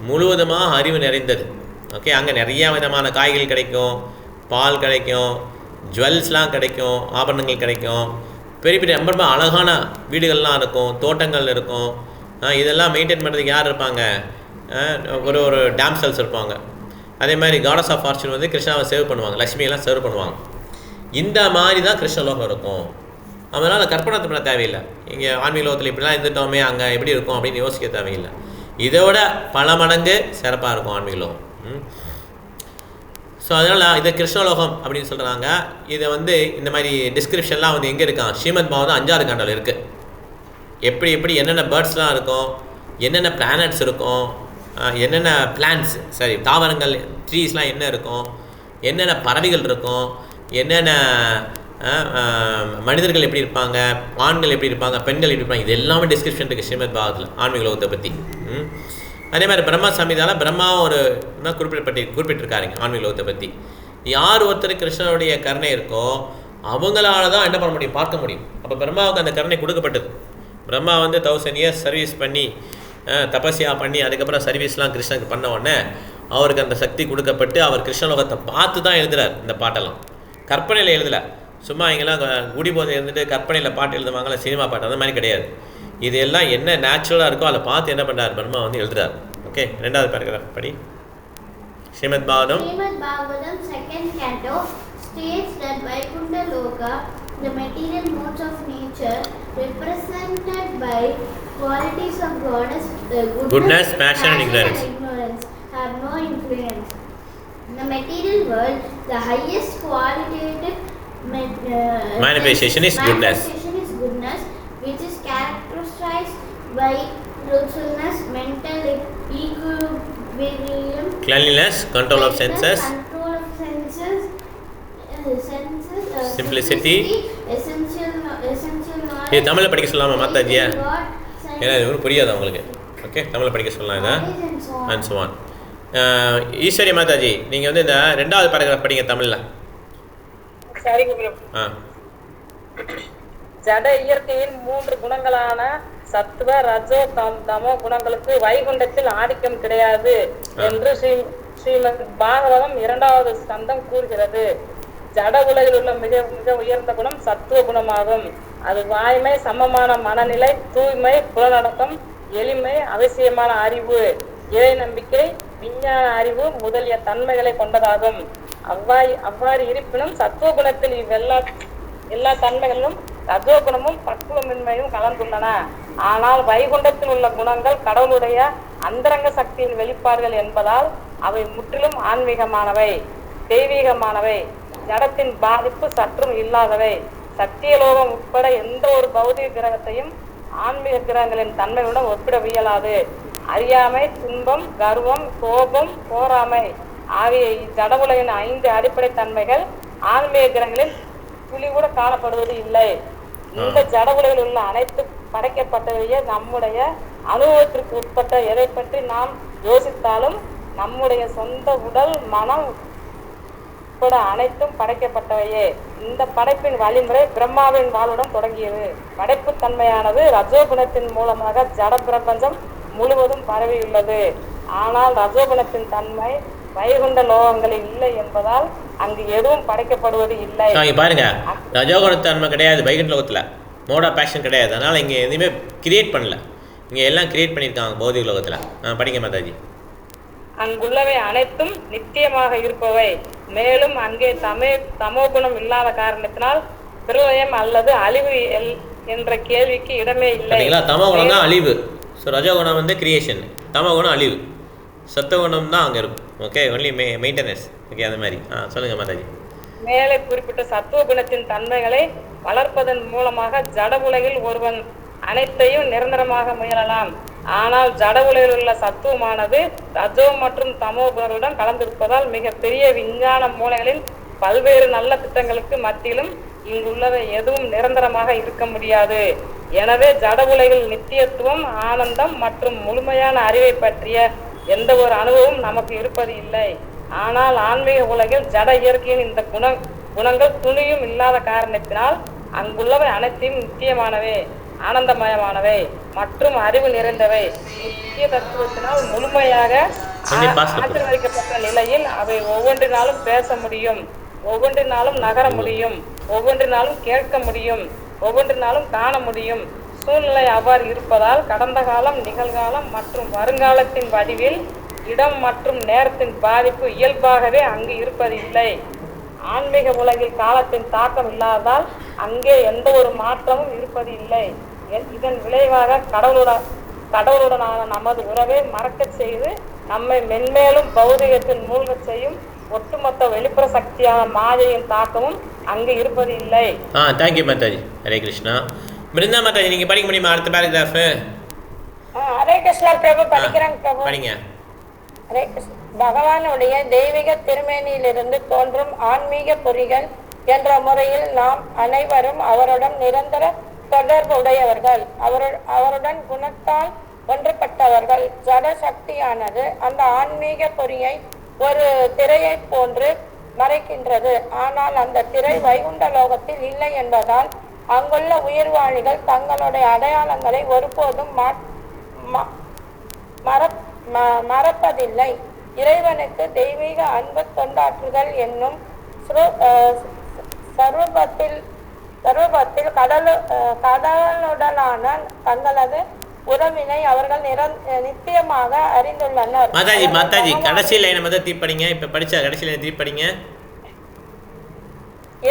முழுவதுமாக அறிவு நிறைந்தது. ஓகே, அங்கே நிறையா விதமான காய்கள் கிடைக்கும், பால் கிடைக்கும், ஜுவல்ஸ்லாம் கிடைக்கும், ஆபரணங்கள் கிடைக்கும், பெரிய பெரிய ரொம்ப அழகான வீடுகள்லாம் இருக்கும், தோட்டங்கள் இருக்கும். இதெல்லாம் மெயின்டைன் பண்ணுறதுக்கு யார் இருப்பாங்க, ஒரு டேம்சல்ஸ் இருப்பாங்க. அதே மாதிரி காடஸ் ஆஃப் ஃபார்ச்சூன் வந்து கிருஷ்ணாவை சேவ் பண்ணுவாங்க, லக்ஷ்மியெல்லாம் சேவ் பண்ணுவாங்க. இந்த மாதிரி தான் கிருஷ்ணலோகம் இருக்கும். அதனால் கற்பனை பண்ண தேவையில்லை. இங்கே ஆன்மீக லோகத்தில் இப்படிலாம் இருந்துட்டோமே, அங்கே எப்படி இருக்கும் அப்படின்னு யோசிக்க தேவையில்லை. இதோட பல மடங்கு சிறப்பாக இருக்கும் ஆன்மீக லோகம். ஸோ அதனால் இதை கிருஷ்ணலோகம் அப்படின்னு சொல்கிறாங்க. இதை வந்து இந்த மாதிரி டிஸ்கிரிப்ஷன்லாம் வந்து எங்கே இருக்கான், ஸ்ரீமத் பாகவதம் 5வது காண்டில் இருக்குது. எப்படி என்னென்ன பேர்ட்ஸ்லாம் இருக்கும், என்னென்ன பிளானட்ஸ் இருக்கும், என்னென்ன பிளான்ட்ஸ் தாவரங்கள் ட்ரீஸ்லாம் என்ன இருக்கும், என்னென்ன பறவைகள் இருக்கும், என்னென்ன மனிதர்கள் எப்படி இருப்பாங்க, ஆண்கள் எப்படி இருப்பாங்க, பெண்கள் எப்படி இருப்பாங்க, இது எல்லாமே டிஸ்கிரிப்ஷன் இருக்குது ஸ்ரீமத் பாகவத்தில் ஆன்மீக லோகத்தை பற்றி. அதே மாதிரி பிரம்ம சம்ஹிதால பிரம்மாவும் ஒரு குறிப்பிட்டிருக்காருங்க ஆன்மீக லோகத்தை பற்றி. யார் ஒருத்தர் கிருஷ்ணனுடைய கருணை இருக்கோ அவங்களால தான் என்ன பண்ண முடியும், பார்க்க முடியும். அப்போ பிரம்மாவுக்கு அந்த கருணை கொடுக்கப்பட்டது. பிரம்மா வந்து 1000 years சர்வீஸ் பண்ணி தபஸ்யா பண்ணி அதுக்கப்புறம் சர்வீஸ்லாம் கிருஷ்ணனுக்கு பண்ண உடனே அவருக்கு அந்த சக்தி கொடுக்கப்பட்டு அவர் கிருஷ்ணலோகத்தை பார்த்து தான் எழுதுறார். இந்த பாட்டெல்லாம் கற்பனையில் எழுதலை, சும்மா இங்கெல்லாம் குடி போதை இருந்துட்டு கற்பனையில் பாட்டு எழுதுவாங்கல்ல, சினிமா பாட்டு, அந்த மாதிரி கிடையாது. இது எல்லாம் என்ன நேச்சுரலாக இருக்கோ அதை பார்த்து என்ன பண்ணுறார், பிரம்மா வந்து எழுதுறார். ஓகே, 2வது பேராகிராஃப் படி. Srimad Bhagavatam 2nd canto states that Vaikuntha Loka, the material modes of nature represented by qualities of goodness, passion and ignorance have no influence. In the material world, the highest qualitative manifestation is goodness, which is characterized by truthfulness, mental equilibrium, cleanliness, control of senses, simplicity, essential knowledge. இது தமிழில் படிக்க சொல்லாமா மாதாஜியா? ஏன்னா இது ஒன்றும் புரியாது அவங்களுக்கு. Okay, தமிழில் படிக்க சொல்லலாம் இதை. And so on. Eswari Mataji, நீங்கள் வந்து இந்த 2வது பேராகிராஃப் படிங்க தமிழில். சரி குரு. ஜட இயற்கையின் 3 குணங்களான சத்துவ, ரஜோ, தமோ குணங்களுக்கு வைகுண்டத்தில் ஆதிக்கம் கிடையாது என்று ஸ்ரீமத் பாகவதம் 2வது ஸ்கந்தம் கூறுகிறது. ஜட உலகில் உள்ள மிக மிக உயர்ந்த குணம் சத்துவ குணமாகும். அது வாய்மை, சமமான மனநிலை, தூய்மை, புலனடக்கம், எளிமை, அவசியமான அறிவு, இறை நம்பிக்கை, விஞ்ஞான அறிவு முதலிய தன்மைகளை கொண்டதாகும். அவ்வாறு இருப்பினும் சத்துவ குணத்தில் எல்லா தன்மைகளிலும் ரஜோகுணமும் பக்குவமின்மையும் கலந்துள்ளன. ஆனால் வைகுண்டத்தில் உள்ள குணங்கள் கடவுளுடைய அந்தரங்க சக்தியின் வெளிப்பாடுகள் என்பதால் அவை முற்றிலும் ஆன்மீகமானவை. தெய்வீகமானவை, ஜடத்தின் பாதிப்பு சற்றும் இல்லாதவை. சத்தியலோகம் உட்பட எந்த ஒரு பௌதிக கிரகத்தையும் ஆன்மீக கிரகங்களின் தன்மையுடன் ஒப்பிட இயலாது. அறியாமை, துன்பம், கர்வம், கோபம், போராமை ஆகிய ஜட உலகின் 5 அடிப்படை தன்மைகள் ஆன்மீக கிரகங்களில் துளி கூட காணப்படுவது இல்லை. இந்த ஜட உலகில் உள்ள அனைத்து படைக்கப்பட்டவையே நம்முடைய அனுபவத்திற்கு உட்பட்ட. எதை பற்றி நாம் யோசித்தாலும் நம்முடைய சொந்த உடல், மனம் உட்பட அனைத்தும் படைக்கப்பட்டவையே. இந்த படைப்பின் வழிமுறை பிரம்மாவின் வாளுடன் தொடங்கியது. படைப்பு தன்மையானது ரஜோகுணத்தின் மூலமாக ஜட பிரபஞ்சம் முழுவதும் பரவியுள்ளது. ஆனால் ரஜோகுணத்தின் தன்மை வைகுண்ட லோகங்களில் இல்லை என்பதால் அங்கு எதுவும் படைக்கப்படுவது இல்லை. பாருங்க, ரஜோகுணத்தன்மை கிடையாது வைகுண்ட லோகத்தில், மோட் ஆஃப் பேஷன் கிடையாது. அதனால் இங்கே எதுவுமே கிரியேட் பண்ணல, இங்கே எல்லாம் கிரியேட் பண்ணியிருக்காங்க பௌதிக லோகத்தில். படிங்க மாதாஜி. அங்குள்ளவை அனைத்தும் நித்தியமாக இருப்பவை. மேலும் அங்கே தமோகுணம் இல்லாத காரணத்தினால் பிரளயம் அல்லது அழிவு என்ற கேள்விக்கு இடமே இல்லை. தமோகுணம் தான் அழிவு. ஸோ ரஜோகுணம் வந்து கிரியேஷன், தமோகுணம் அழிவு, சத்துவகுணம் தான் அங்கே இருக்கும். Okay, only maintenance. ஓகே, அந்த மாதிரி சொல்லுங்கள் மாதாஜி. மேலே குறிப்பிட்ட சத்துவ குணத்தின் தன்மைகளை வளர்ப்பதன் மூலமாக ஜட உலகில் ஒருவன் அனைத்தையும் நிரந்தரமாக முயலலாம். ஆனால் ஜட உலகில் உள்ள சத்துவமானது ரஜோ மற்றும் தமோ குணங்களுடன் கலந்திருப்பதால் மிகப்பெரிய விஞ்ஞான மூலைகளின் பல்வேறு நல்ல திட்டங்களுக்கு மத்தியிலும் இங்குள்ளவை எதுவும் நிரந்தரமாக இருக்க முடியாது. எனவே ஜட உலகில் நித்தியத்துவம், ஆனந்தம் மற்றும் முழுமையான அறிவை பற்றிய எந்த ஒரு அனுபவமும் நமக்கு இருப்பது இல்லை. ஆனால் ஆன்மீக உலகில் ஜட இயற்கையின் இந்த குணங்கள் துணியும் இல்லாத காரணத்தினால் அங்குள்ளவை அனைத்தையும் நித்தியமானவை, ஆனந்தமயமானவை மற்றும் அறிவு நிறைந்தவை. முக்கிய தத்துவத்தினால் முழுமையாக ஆசீர்வதிக்கப்பட்ட நிலையில் அவை ஒவ்வொன்றினாலும் பேச முடியும், ஒவ்வொன்றினாலும் நகர முடியும், ஒவ்வொன்றினாலும் கேட்க முடியும், ஒவ்வொன்றினாலும் காண முடியும். சூழ்நிலை அவ்வாறு இருப்பதால் கடந்த காலம், நிகழ்காலம் மற்றும் வருங்காலத்தின் வடிவில் இடம் மற்றும் நேரத்தின் பாதிப்பு இயல்பாகவே அங்கு இருப்பதில்லை. ஆன்மீக உலகில் காலத்தின் தாக்கம் இல்லாததால் அங்கே எந்த ஒரு மாற்றமும் இருப்பது இல்லை. இதன் விளைவாக கடவுளுடனான நமது உறவை மறக்கச் செய்து நம்மை மென்மேலும் பௌதிகத்தில் மூழ்கச் செய்யும் ஒட்டுமொத்த வெளிப்புற சக்தியான மாயையின் தாக்கமும் அங்கு இருப்பது இல்லை. தேங்க்யூ மாதாஜி. ஹரே கிருஷ்ணா. பிருந்தா மாதாஜி, நீங்க படிக்க முடியுமா அடுத்த பேராகிராஃப்? ஹரே கிருஷ்ணா பிரபு. படிக்கிறேன் பிரபு. படிங்க. ஹரே கிருஷ்ணா. பகவானுடைய தெய்வீக திருமேனியிலிருந்து தோன்றும் ஆன்மீக பொறிகள் என்ற முறையில் நாம் அனைவரும் அவருடன் நிரந்தர தொடர்பு உடையவர்கள், அவருடன் குணத்தால் ஒன்றுபட்டவர்கள். ஜட சக்தியானது அந்த ஆன்மீக பொறியை ஒரு திரையை போன்று மறைக்கின்றது. ஆனால் அந்த திரை வைகுண்ட லோகத்தில் இல்லை என்பதால் அங்குள்ள உயிர்வாழிகள் தங்களுடைய அடையாளங்களை ஒருபோதும் மறப்பதில்லை. இறைவனுக்கு தெய்வீக அன்பு தொண்டாற்றுதல் என்னும் சர்வபத்தில் கடலுடனான தங்களது உறவினை அவர்கள் நித்தியமாக அறிந்துள்ளனர். மாதாஜி கடைசி லைனை மட்டும் திருப்பி படிங்க. இப்ப படிச்ச கடைசி லைனை திருப்பி படிங்க.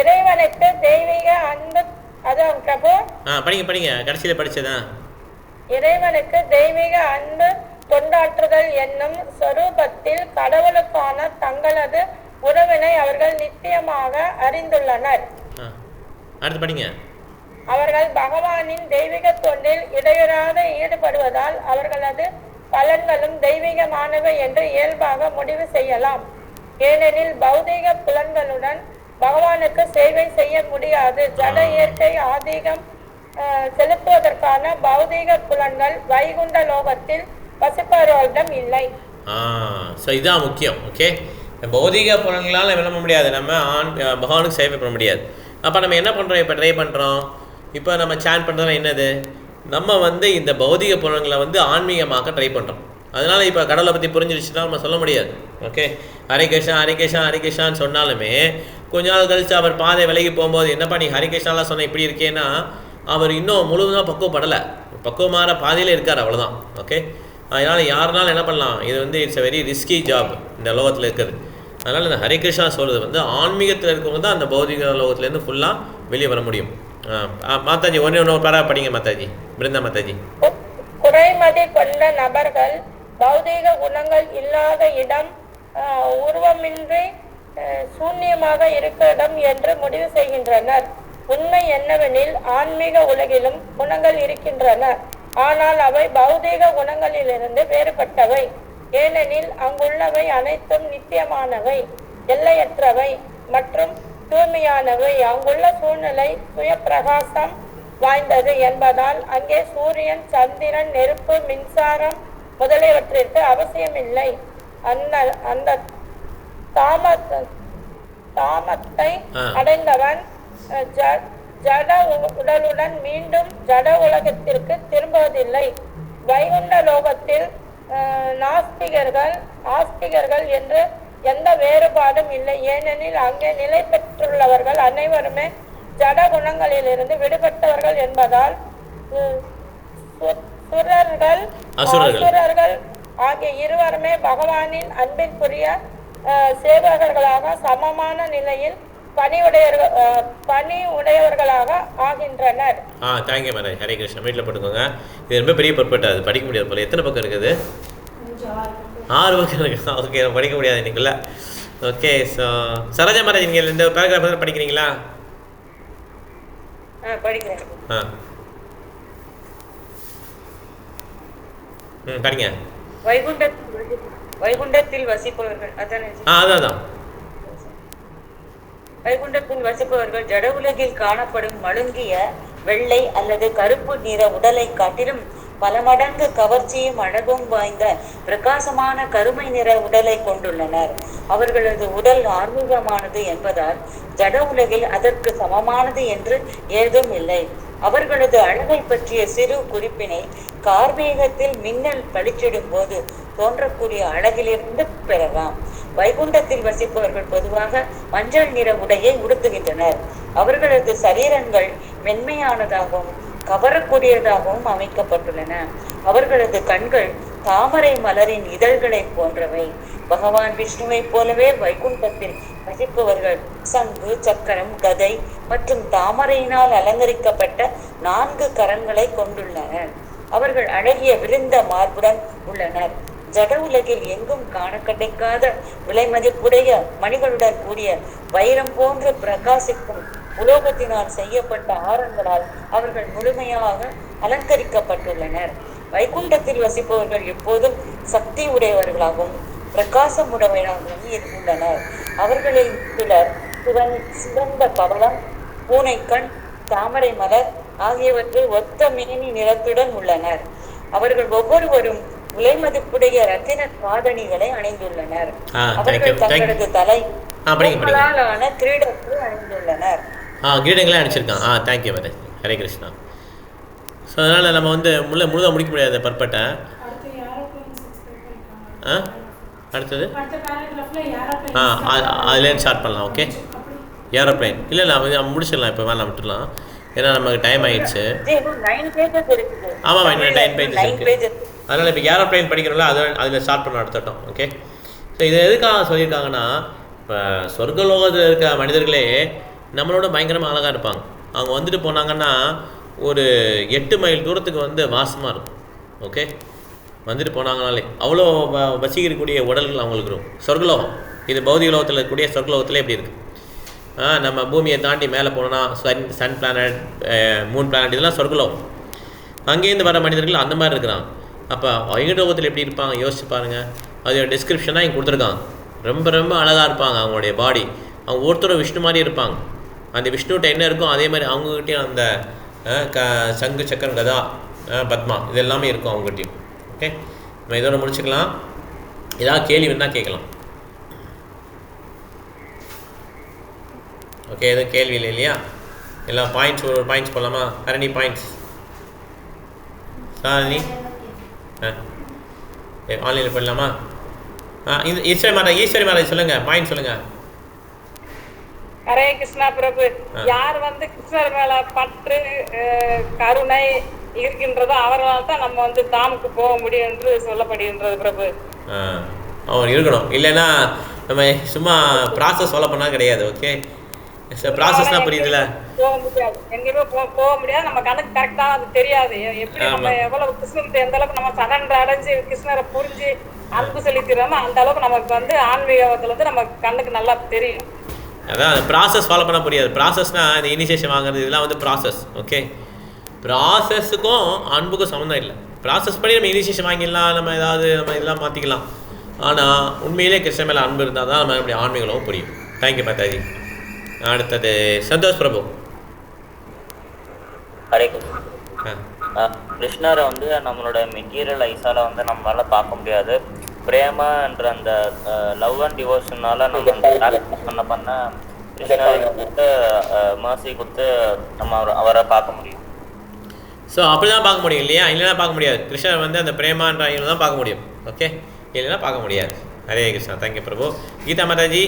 இறைவனுக்கு தெய்வீக அன்பு, அதான் பிரபு படிங்க கடைசியில படிச்சதான். இறைவனுக்கு தெய்வீக அன்பு கொண்டாற்றுதல் என்னும் சொரூபத்தில் கடவுளுக்கான தங்களது உறவினை அவர்கள் நித்தியமாக அறிந்துள்ளனர். அடுத்து படிங்க. அவர்கள் பகவானின் தெய்வீக தொண்டில் இடையூறாக ஈடுபடுவதால் அவர்களது பலன்களும் தெய்வீகமானவை என்று இயல்பாக முடிவு செய்யலாம். ஏனெனில் பௌதீக புலன்களுடன் பகவானுக்கு சேவை செய்ய முடியாது. ஜட இயற்கை ஆதிக்கம் செலுத்துவதற்கான பௌதீக புலன்கள் வைகுண்ட லோகத்தில் வசிப்பவர்களிடம் இல்லை. இதுதான் முக்கியம். ஓகே, பௌதிக புலன்களால் விளம்ப முடியாது, நம்ம பகவானுக்கு சேவை பண்ண முடியாது. அப்போ நம்ம என்ன பண்ணுறோம்? இப்போ ட்ரை பண்ணுறோம். இப்போ நம்ம சேன் பண்ணுறதுலாம் என்னது? நம்ம இந்த பௌதிக புலன்களை ஆன்மீகமாக்க ட்ரை பண்ணுறோம். அதனால் இப்போ கடவுளை பற்றி புரிஞ்சிருச்சுன்னா நம்ம சொல்ல முடியாது. ஓகே, ஹரிகிருஷ்ணா ஹரிகிருஷ்ணா ஹரிகிருஷ்ணான்னு சொன்னாலுமே கொஞ்ச நாள் கழித்து அவர் பாதை விலகி போகும்போது என்னப்பா நீ ஹரிகிருஷ்ணாலாம் சொன்ன இப்படி இருக்கேன்னா அவர் இன்னும் முழுவதும் பக்குவப்படலை, பக்குவமான பாதையில் இருக்கார், அவ்வளோதான். ஓகே, அதனால் யாருனாலும் என்ன பண்ணலாம்? இது it's a very risky job இந்த லோகத்தில் இருக்குது. அதனால் இந்த ஹரிகிருஷ்ணா சொல்கிறது ஆன்மீகத்தில் இருக்கவங்க தான் அந்த பௌதிக லோகத்துலேருந்து ஃபுல்லாக வெளியே வர முடியும். மாதாஜி ஒன்று பேரா படிங்க மாதாஜி. பிருந்தா மாதாஜி. குறைமதி கொண்ட நபர்கள் பௌதீக குணங்கள் இல்லாத இடம், உருவமின்றி சூன்யமாக இருக்கிடம் என்று முடிவு செய்கின்றனர். உண்மை என்னவெனில் ஆன்மீக உலகிலும் குணங்கள் இருக்கின்றன, ஆனால் அவை பௌதீக குணங்களிலிருந்து வேறுபட்டவை. ஏனெனில் அங்குள்ளவை அனைத்தும் நித்தியமானவை, எல்லையற்றவை மற்றும் தூய்மையானவை. அங்குள்ள சூழ்நிலை சுயப்பிரகாசம் வாய்ந்தது என்பதால் அங்கே சூரியன், சந்திரன், நெருப்பு, மின்சாரம் முதலியவற்றிற்கு அவசியமில்லை. அந்த தாமத்தை அடைந்தவன் ஜட உடலுடன் மீண்டும் ஜட உலகத்திற்கு திரும்புவதில்லை. வைகுண்ட லோகத்தில் ஆஸ்திகர்கள் என்று எந்த வேறுபாடும் இல்லை. ஏனெனில் அங்கே நிலை பெற்றுள்ளவர்கள் அனைவருமே ஜட குணங்களிலிருந்து விடுபட்டவர்கள் என்பதால் அசுரர்கள் ஆகிய இருவருமே பகவானின் அன்பிற்குரிய சேவகர்களாக சமமான நிலையில் பணி உடையவர்களாக ஆகின்றனர். Thank you madam. ஹரே கிருஷ்ணா. வீட்டில் போட்டுக்கோங்க. இது ரொம்ப பெரிய பர்பட், அது படிக்க முடியாது போல. எத்தனை பக்கம் இருக்குது? 6 பக்கம் இருக்கு. ஓகே, படிக்க முடியாது இன்னைக்குள்ள. ஓகே, ஸோ சரோஜா மேடம், நீங்கள் இந்த பேராகிராஃப் படிக்கிறீங்களா? படிக்கிறேன். படிங்க. வைகுண்டத்தில் வசிப்பவர்கள் அதான் வைகுண்டத்தில் வசிப்பவர்கள் ஜட உலகில் காணப்படும் மழுங்கிய வெள்ளை அல்லது கருப்பு நிற உடலை காட்டிலும் பல மடங்கு கவர்ச்சியும் அழகும் வாய்ந்த பிரகாசமான கருமை நிற உடலை கொண்டுள்ளனர். அவர்களது உடல் ஆன்மீகமானது என்பதால் ஜட உலகில் அதற்கு சமமானது என்று ஏதும் இல்லை. அவர்களது அழகை பற்றிய சிறு குறிப்பினை கார்மேகத்தில் மின்னல் பளிச்சிடும் போது தோன்றக்கூடிய அழகிலிருந்து பெறலாம். வைகுண்டத்தில் வசிப்பவர்கள் பொதுவாக மஞ்சள் நிற உடையை உடுத்துகின்றனர். அவர்களது சரீரங்கள் மென்மையானதாகவும் கவரக்கூடியதாகவும் அமைக்கப்பட்டுள்ளன. அவர்களது கண்கள் தாமரை மலரின் இதழ்களை போன்றவை. பகவான் விஷ்ணுவை போலவே வைகுண்டத்தில் வசிப்பவர்கள் சங்கு, சக்கரம், கதை மற்றும் தாமரையினால் அலங்கரிக்கப்பட்ட 4 கரங்களை கொண்டுள்ளனர். அவர்கள் அழகிய விருந்த மார்புடன் உள்ளனர். ஜட உலகில் எங்கும் காண கிடைக்காத விலை மதிப்புடைய மணிகளுடன் கூடிய வைரம் போன்று பிரகாசிக்கும் உலோகத்தினால் செய்யப்பட்ட ஆரங்களால் அவர்கள் முழுமையாக அலங்கரிக்கப்பட்டுள்ளனர். வைகுண்டத்தில் வசிப்பவர்கள் எப்போதும் சக்தி உடையவர்களாகவும் பிரகாசம் உடையவர்களாகவும் உள்ளனர். அவர்களில் சிலர் சிவந்த பவளம், பூனைக்கண், தாமரை மலர் ஆகியவற்றை ஒத்த மேனி நிறத்துடன் உள்ளனர். அவர்கள் ஒவ்வொருவரும் விலை மதிப்புடைய ரத்தின காதணிகளை அணிந்துள்ளனர். அவர்கள் தங்களது தலைகளாலான கிரீடத்தை அணிந்துள்ளனர். கிரீடங்களே அணிச்சிருக்கான். Thank you madam. Hare Krishna. So அதனால் நம்ம வந்து முழுதாக முடிக்க முடியாது பர்பட்டை. அடுத்தது அதுலேருந்து ஸ்டார்ட் பண்ணலாம். ஓகே, ஏரோப்ளைன் இல்லை நம்ம முடிச்சிடலாம். இப்போ வேணாம், விட்டுடலாம். ஏன்னா நமக்கு டைம் ஆயிடுச்சு. ஆமாம், இன்னும் 9 பேஜஸ் இருக்குது. அதனால் இப்போ ஏரோப்ளைன் படிக்கிறோம்ல, அதில் ஸ்டார்ட் பண்ண அடுத்தட்டம். ஓகே, ஸோ இதை எதுக்காக சொல்லியிருக்காங்கன்னா, இப்போ சொர்க்கலோகத்தில் இருக்க மனிதர்களே நம்மளோட பயங்கரமாக அழகாக இருப்பாங்க. அவங்க வந்துட்டு போனாங்கன்னா ஒரு 8 மைல் தூரத்துக்கு வந்து வாசமாக இருக்கும். ஓகே, வந்துட்டு போனாங்கனாலே அவ்வளோ வசீகரிக்கக்கூடிய உடல்கள் அவங்களுக்கு இருக்கும். சொர்க்கலோகம் இது பௌதிக லோகத்தில் இருக்கக்கூடிய சொர்க்கலோகத்தில் எப்படி இருக்குது? நம்ம பூமியை தாண்டி மேலே போனோன்னா சன் பிளானட், மூன் பிளானட், இதெல்லாம் சொர்க்கலோகம். அங்கேருந்து வர மனிதர்கள் அந்த மாதிரி இருக்கிறாங்க. அப்போ வைகுண்டத்தில் எப்படி இருப்பாங்க யோசிச்சு பாருங்கள். அதோட டிஸ்கிரிப்ஷனாக இங்கே கொடுத்துருக்காங்க. ரொம்ப ரொம்ப அழகாக இருப்பாங்க. அவங்களுடைய பாடி, அவங்க ஒருத்தரும் விஷ்ணு மாதிரி இருப்பாங்க. அந்த விஷ்ணுகிட்ட என்ன இருக்கும் அதே மாதிரி அவங்ககிட்டையும் அந்த சங்கு, சக்கரம், கதா, பத்மா இது எல்லாமே இருக்கும் அவங்ககிட்டையும். ஓகே, நம்ம இதோட முடிச்சுக்கலாம். ஏதாவது கேள்வி வேணால் கேட்கலாம். ஓகே, எதுவும் கேள்வி இல்லை இல்லையா? எல்லாம் பாயிண்ட்ஸ் போடலாமா? ஹரணி பாயிண்ட்ஸ் சாரணி ஆன்லைனில் போடலாமா? ஈஸ்வரி மாராஜ் சொல்லுங்கள், பாயிண்ட் சொல்லுங்கள். ஹரே கிருஷ்ணா பிரபு. யார் வந்து கிருஷ்ணர் மேல பற்று கருணை இருக்கின்றதோ அவர்களால் தான் நம்ம வந்து தாமுக்கு போக முடியும் என்று சொல்லப்படுகின்றது பிரபு. அவர் இருக்கணும், இல்லைன்னா நம்ம சும்மா ப்ராசஸ் ஃபாலோ பண்ணால் கிடையாது. ஓகே, ப்ராசஸ்னால் புரியுதுல்ல? போக முடியாது, எங்கேயுமே போக முடியாது. நம்ம கணக்கு கரெக்டாக அது தெரியாது. எப்படி நம்ம எவ்வளவு கிருஷ்ணர்கிட்ட எந்த அளவுக்கு நம்ம சரண்டர் அடைஞ்சு கிருஷ்ணரை புரிஞ்சு அன்பு செலுத்திடுறோமோ அந்த அளவுக்கு நமக்கு வந்து ஆன்மீகத்தில் வந்து நம்ம கண்ணுக்கு நல்லா தெரியும். அதான் அந்த ப்ராசஸ் ஃபாலோ பண்ண முடியாது. ப்ராசஸ்னால் இந்த இனிஷியேஷன் வாங்குறது இதெல்லாம் வந்து ப்ராசஸ். ஓகே, ப்ராசஸுக்கும் அன்புக்கும் சம்மந்தம் இல்லை. ப்ராசஸ் பண்ணி நம்ம இனிஷியேஷன் வாங்கிடலாம், நம்ம ஏதாவது நம்ம இதெல்லாம் மாற்றிக்கலாம். ஆனால் உண்மையிலே கிருஷ்ண மேலே அன்பு இருந்தால் தான் நம்ம அப்படி ஆன்மீகம் புரியும். தேங்க்யூ மாதாஜி. அடுத்தது சந்தோஷ் பிரபு. ஹரே கிருஷ்ணரை வந்து நம்மளோட மெட்டீரியல் ஐஸால் வந்து நம்மளால பார்க்க முடியாது. பிரேமன்ற அந்த லவ் அண்ட் டிவோஷனால நம்ம அந்த பண்ண கிருஷ்ணரை கொடுத்து மர்சி கொடுத்து நம்ம அவரை பார்க்க முடியும். ஸோ அப்படி தான் பார்க்க முடியும் இல்லையா? இல்லைன்னா பார்க்க முடியாது. கிருஷ்ணர் வந்து அந்த பிரேமான்ற ஐயில் தான் பார்க்க முடியும். ஓகே, இல்லைன்னா பார்க்க முடியாது. ஹரே கிருஷ்ணா. தேங்க்யூ பிரபு. கீதா மாதாஜி.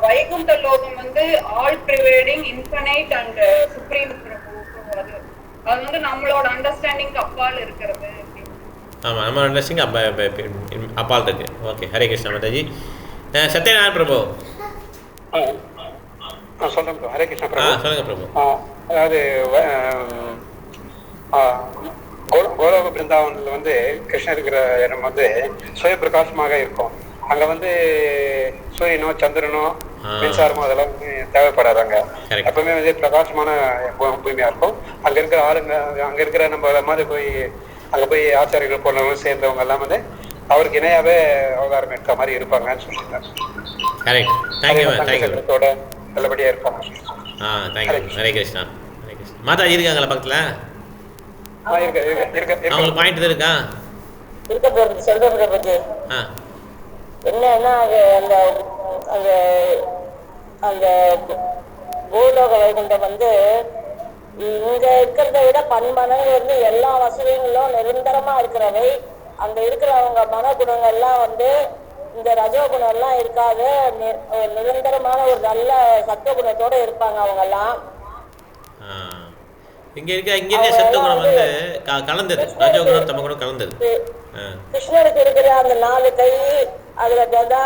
வைகுண்ட லோகம் வந்து ஆல் ப்ரிவேடிங் இன்ஃபினைட் அண்ட் சுப்ரீம் பிரபு. அது வந்து நம்மளோட அண்டர்ஸ்டாண்டிங்க்கு அப்பால் இருக்கிறது. ஆமாம், நம்ம அண்டர்ஸ்டாண்டிங் அப்பால் இருக்கு. ஓகே, ஹரே கிருஷ்ணா மாதாஜி. சத்யநாராயண பிரபு. சொல்றேன் ப்ரோ. ஹரே கிருஷ்ணா பிரபு. சொல்லுங்க பிரபு. அதாவது கோலோக பிருந்தாவனில் வந்து கிருஷ்ணர் இருக்கிற இடம் வந்து சுய பிரகாசமாக இருக்கும். அங்க வந்து சூரியனோ சந்திரனோ மின்சாரமோ அதெல்லாம் தேவைப்படாதாங்க. எப்பவுமே வந்து பிரகாசமான பூமியா இருக்கும். அங்க இருக்கிற ஆளுங்க, அங்க இருக்கிற நம்ம மாதிரி போய் அங்க போய் ஆச்சாரியர்கள் போனவங்க சேர்ந்தவங்க எல்லாம் வந்து அவருக்கு இணையாவே அவதாரம் எடுக்க மாதிரி இருப்பாங்கன்னு சொல்லியிருக்காங்க. நல்லபடியா இருப்பாங்க. ஹரே கிருஷ்ணா. ஹரே கிருஷ்ணா. மாதாஜி இருக்காங்களா பக்கத்துல? அவங்களுக்கு பாயிண்ட் இருக்கா? என்னன்னா அது அந்த அந்த அந்த பூலோக வைகுண்டம் வந்து இங்க இருக்கிறத விட பன்மடங்கு வந்து எல்லா வசதிகளும் நிரந்தரமா இருக்கிறவை. அங்க இருக்கிறவங்க மனகுணங்கள்லாம் வந்து இந்த ரஜோகுணம் எல்லாம் இருக்காது. நிரந்தரமான ஒரு நல்ல சத்துவகுணத்தோட இருப்பாங்க அவங்க எல்லாம். இங்க இருக்க சத்துவகுணம் வந்து கலந்தது, ரஜோகுணம் தமகுணம் கலந்தது. கிருஷ்ணருக்கு இருக்கிற அந்த 4 கை, அதுல கதா,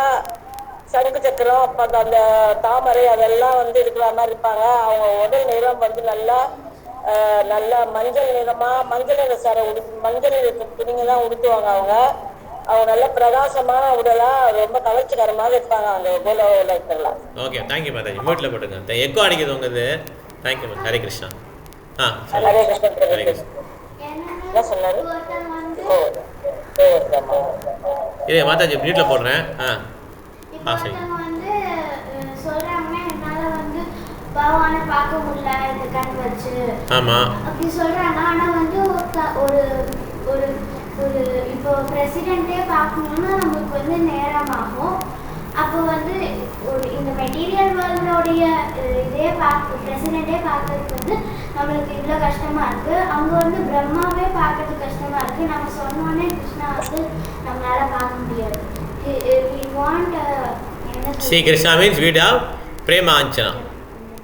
சங்கு சக்கரம், அப்ப அந்த தாமரை அதெல்லாம் வந்து இருக்கிற மாதிரி இருப்பாங்க. அவங்க உடல் நிறம் வந்து நல்லா மஞ்சள் நிறமா, மஞ்சள் நிற சாரை மஞ்சள் நிற துணிங்க தான் உடுத்துவாங்க. அவங்க நல்ல பிரகாசமான உடலா ரொம்ப கவர்ச்சிகரமாக இருப்பாங்க அந்த கோலோகத்துல இருக்கலாம். Okay, thank you Mataji. மியூட்ல போட்டுங்க. எக்கோ அடிக்குது உங்க. தேங்க்யூ. ஹரே கிருஷ்ணா. ஹரே கிருஷ்ணா. ஹரே கிருஷ்ணா. என்ன சொன்னாரு? இதே மாதாஜி மியூட்ல போடுறேன். வந்து சொல்றாங்கன்னா என்னால வந்து பகவானை பார்க்க முடியல இந்த கண் வச்சு. ஆமா, அப்படி சொல்றாங்க. ஆனா வந்து ஒரு ஒரு ஒரு இப்போ பிரசிடென்ட்டே பார்க்கணும்னா நமக்கு வந்து நேரம் ஆகும். அப்போ வந்து ஒரு இந்த மெட்டீரியல் வேர்ல்டோடைய இதே பிரசிடென்ட்டே பார்க்கறதுக்கு வந்து நம்மளுக்கு இவ்வளோ கஷ்டமா இருக்கு. அவங்க வந்து பிரம்மாவே பார்க்கறதுக்கு கஷ்டமா இருக்கு. நம்ம சொன்னோன்னே கிருஷ்ணா வந்து நம்மளால பார்க்க முடியாது. ஸ்ரீ கிருஷ்ணா மீன்ஸ் வீட் ஆஃப் பிரேமா அஞ்சனா.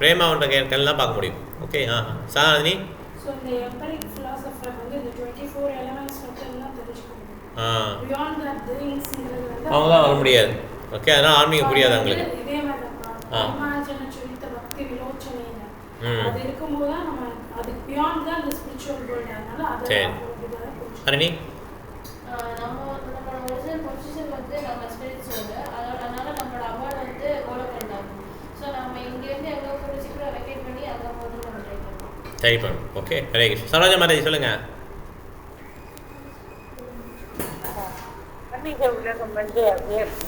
பிரேமாவோட கண்ணெல்லாம் பார்க்க முடியும். ஓகே. சாதாரணி. ஸோ இந்த எம்பரிக் ஃபிலாசபர் வந்து இந்த 24 எலிமெண்ட்ஸ் மட்டும்தான் தெரிஞ்சுக்கணும். பியாண்ட் தட் திங்ஸ்ங்கிறது வந்து அவங்களாம் வர முடியாது. ஓகே, அதனால் ஆன்மீகம் புரியாது அவங்களுக்கு. இதே மாதிரி பிரம்மாஜன சுரித்த பக்தி விலோச்சனையில அது இருக்கும்போது தான் நம்ம அதுக்கு பியாண்ட் தான் இந்த ஸ்பிரிச்சுவல் வேர்ல்டு. அதனால அது ஹரணி நம்மளோட ஒரிஜினல் பொசிஷன் வந்து நம்ம ஸ்பிரிச்சுவல். அதனால நம்மளோட அவார்டு வந்து கோலோகண்டாகும். ஸோ நம்ம இங்கேருந்து எவ்வளோ கொஞ்சம் சீக்கிரம் வெக்கேட் பண்ணி அதை வந்து நம்ம ட்ரை பண்ணணும். ஓகே, ஹரே கிருஷ்ணா. சரோஜா மாதாஜி சொல்லுங்க. உலகம் வந்து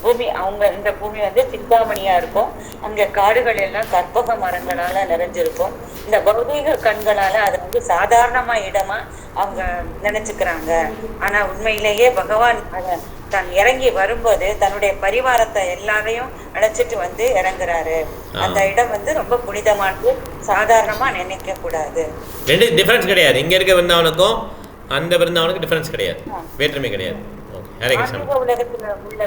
பூமி, அவங்க இந்த பூமி வந்து சிந்தாமணியா இருக்கும். அங்க காடுகள் எல்லாம் கற்பக மரங்களால நிறைஞ்சிருக்கும். இந்த பௌதீக கண்களால அது வந்து சாதாரணமா இடமா அவங்க நினைச்சுக்கிறாங்க. ஆனா உண்மையிலேயே பகவான் தான் இறங்கி வரும்போது தன்னுடைய பரிவாரத்தை எல்லாரையும் அழைச்சிட்டு வந்து இறங்குறாரு. அந்த இடம் வந்து ரொம்ப புனிதமானது, சாதாரணமா நினைக்க கூடாது. ரெண்டு டிஃபரன்ஸ் கிடையாது. இங்க இருக்க பிருந்தாவனுக்கும் அந்த பிருந்தாவனுக்கு டிஃபரன்ஸ் கிடையாது, வேற்றுமை கிடையாது. உலகத்துல உள்ள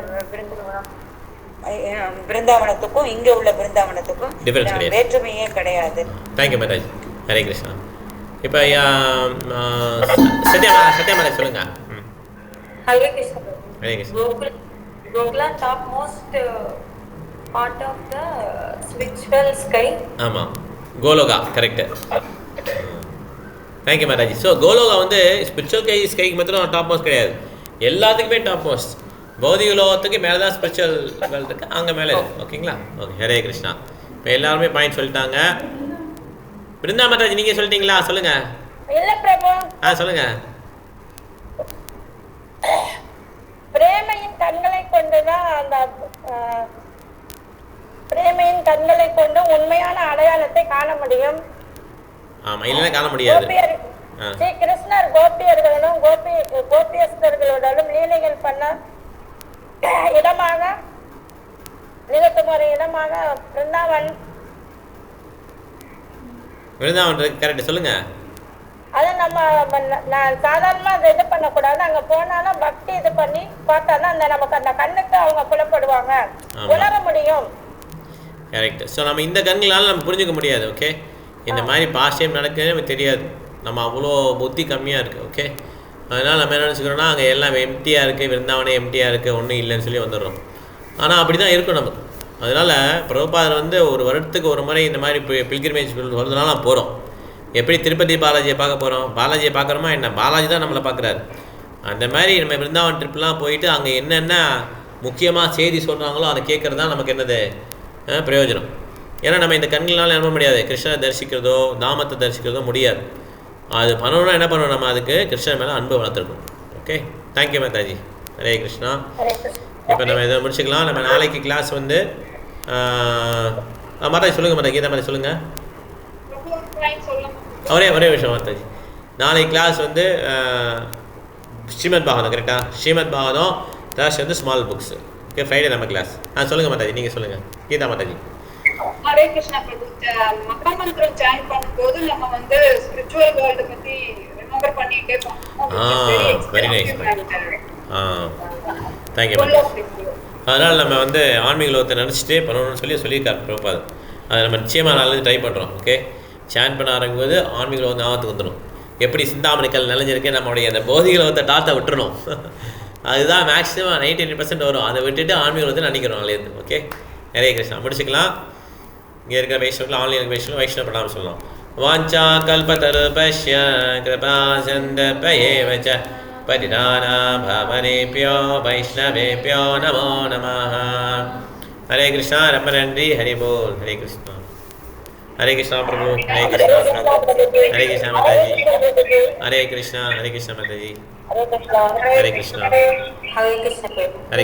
பிருந்தாவனத்துக்கும் இங்க உள்ள பிருந்தாவனத்துக்கும் வேற்றுமையே கிடையாது. தேங்க்யூ மாதாஜி. ஹரே கிருஷ்ணா. இப்போ சத்யா மாதாஜி சொல்லுங்க. Hare Krishna. Hare Krishna. Gokula topmost part of the spiritual sky. ஆமாம், கோலோகா கரெக்டு. தேங்க்யூ மாதாஜி. ஸோ கோலோகா வந்து ஸ்பிரிச்சுவல் ஸ்கைக்கு மாத்திரம் டாப் மோஸ்ட் கிடையாது, எல்லாத்துக்குமே டாப் மோஸ்ட். பௌதிக லோகத்துக்கு மேலே தான் ஸ்பிரிச்சுவல் வேர்ல்டு இருக்குது, அங்கே மேலே இருக்குது. ஓகேங்களா? ஓகே, ஹரே கிருஷ்ணா. இப்போ எல்லாருமே பாயிண்ட் சொல்லிட்டாங்க. பிருந்தா மாதாஜி நீங்கள் சொல்லிட்டீங்களா? சொல்லுங்கள். இல்ல பிரபு, சொல்லுங்கள். பிரேமையின் கண்களை கொண்டுதான் அந்த பிரேமையின் கண்களை கொண்டு உண்மையான அடையாளத்தை காண முடியும். ஆமாம், இல்லைன்னா காண முடியாது. ஸ்ரீ கிருஷ்ணர் கோபியர்களுடன் கோபியஸ்தர்களுடனும் லீலைகள் பண்ண இடமாக நிகழ்த்தும் ஒரு இடமாக பிருந்தாவன் கரெக்ட். சொல்லுங்க. அதை நான் சாதாரணமா அதை இது பண்ணக்கூடாது. அங்க போனாலும் பக்தி இது பண்ணி பார்த்தாதான் அந்த நமக்கு அந்த கண்ணுக்கு அவங்க புலப்படுவாங்க, உணர முடியும். கரெக்ட். ஸோ நம்ம இந்த கண்களால் நம்ம புரிஞ்சுக்க முடியாது. ஓகே, இந்த மாதிரி பாஸ்ட் டைம் நடக்குதுன்னு நமக்கு தெரியாது, நம்ம அவ்வளோ புத்தி கம்மியாக இருக்குது. ஓகே, அதனால் நம்ம என்ன நினச்சிக்கிறோன்னா அங்கே எல்லாம் எம்டியாக இருக்குது, விருந்தாவனே எம்டியாக இருக்குது, ஒன்றும் இல்லைன்னு சொல்லி வந்துடுறோம். ஆனால் அப்படி தான் இருக்கும் நமக்கு. அதனால் பிரபுபாதர் வந்து ஒரு வருடத்துக்கு ஒரு முறை இந்த மாதிரி பில்கிரிமேஜ் வருதுனால நான் போகிறோம். எப்படி திருப்பதி பாலாஜியை பார்க்க போகிறோம், பாலாஜியை பார்க்குறோமா என்ன, பாலாஜி தான் நம்மளை பார்க்குறாரு. அந்த மாதிரி நம்ம விருந்தாவன் ட்ரிப்லாம் போயிட்டு அங்கே என்னென்ன முக்கியமாக செய்தி சொல்கிறாங்களோ அதை கேட்குறது தான் நமக்கு என்னது பிரயோஜனம். ஏன்னா நம்ம இந்த கண்களால் நம்ப முடியாது, கிருஷ்ணரை தரிசிக்கிறதோ நாமத்தை தரிசிக்கிறதோ முடியாது. அது பண்ணணும்னா என்ன பண்ணணும், நம்ம அதுக்கு கிருஷ்ணன் மேலே அன்பு வளர்த்துருக்கணும். Okay, thank you Mataji. ஹரே கிருஷ்ணா. இப்போ நம்ம இதை முடிச்சுக்கலாம். நம்ம நாளைக்கு கிளாஸ் வந்து மாதாஜி சொல்லுங்கள். மாதாஜி கீதா மாதிரி சொல்லுங்கள். ஒரே விஷயம் மாதாஜி, நாளைக்கு கிளாஸ் வந்து ஸ்ரீமத் பாகவதம். கரெக்டாக? ஸ்ரீமத் பாகவதம் ப்ளஸ் வந்து ஸ்மால் புக்ஸ். ஓகே, ஃப்ரைடே நம்ம கிளாஸ். சொல்லுங்கள் மாதாஜி, நீங்கள் சொல்லுங்கள். கீதா மாதாஜி. ஹரே கிருஷ்ணா பிரபு. மகாமந்திரம் சாண்ட் பண்ணும்போது நம்ம வந்து ஸ்பிரிச்சுவல் வேர்ல்டு பத்தி ரிமெம்பர் பண்ணிட்டே போறோம். Very nice. தேங்க்யூ மாதாஜி. அதனால் நம்ம வந்து ஆன்மீக லோகத்தை நினச்சிட்டே பண்ணணும்னு சொல்லியிருக்காரு பிரபுபாதர். அதை நம்ம நிச்சயமாக நாளைக்கு ட்ரை பண்ணுறோம். ஓகே, சாண்ட் பண்ண ஆரம்பிக்கும்போது ஆன்மீக லோகம் ஞாபகத்துக்கு வந்துடும். எப்படி சிந்தாமணிக்கல் நினைஞ்சிருக்கு, நம்மளுடைய அந்த பௌதிக லோகத்தை டாட்டை விட்டுறணும். அதுதான் மேக்ஸிமம் 99% வரும். அதை விட்டுட்டு ஆன்மீக லோகத்தை நினைக்கிறோம் நாளையிருந்து. ஓகே, ஹரே கிருஷ்ணா. முடிச்சுக்கலாம். இங்கே இருக்கிற வைஷ்ணவர்கள் ஆன்லைன் வைஷ்ணவ பிரணாமம் சொல்லலாம். வாஞ்சா கல்பதருபஷ்ய கிருபா சந்தர்பயேவ ச பதிதானா பவனேப்யோ வைஷ்ணவேப்யோ நமோ நமः. ஹரே கிருஷ்ணா. ரொம்ப நன்றி. ஹரி போல். ஹரே கிருஷ்ணா. ஹரே கிருஷ்ணா பிரபு. ஹரே கிருஷ்ணா. ஹரே கிருஷ்ணா மாதாஜி. ஹரே கிருஷ்ணா. ஹரே கிருஷ்ணா மாதாஜி. ஹரே கிருஷ்ணா. ஹரே கிருஷ்ணா. Hare Krishna.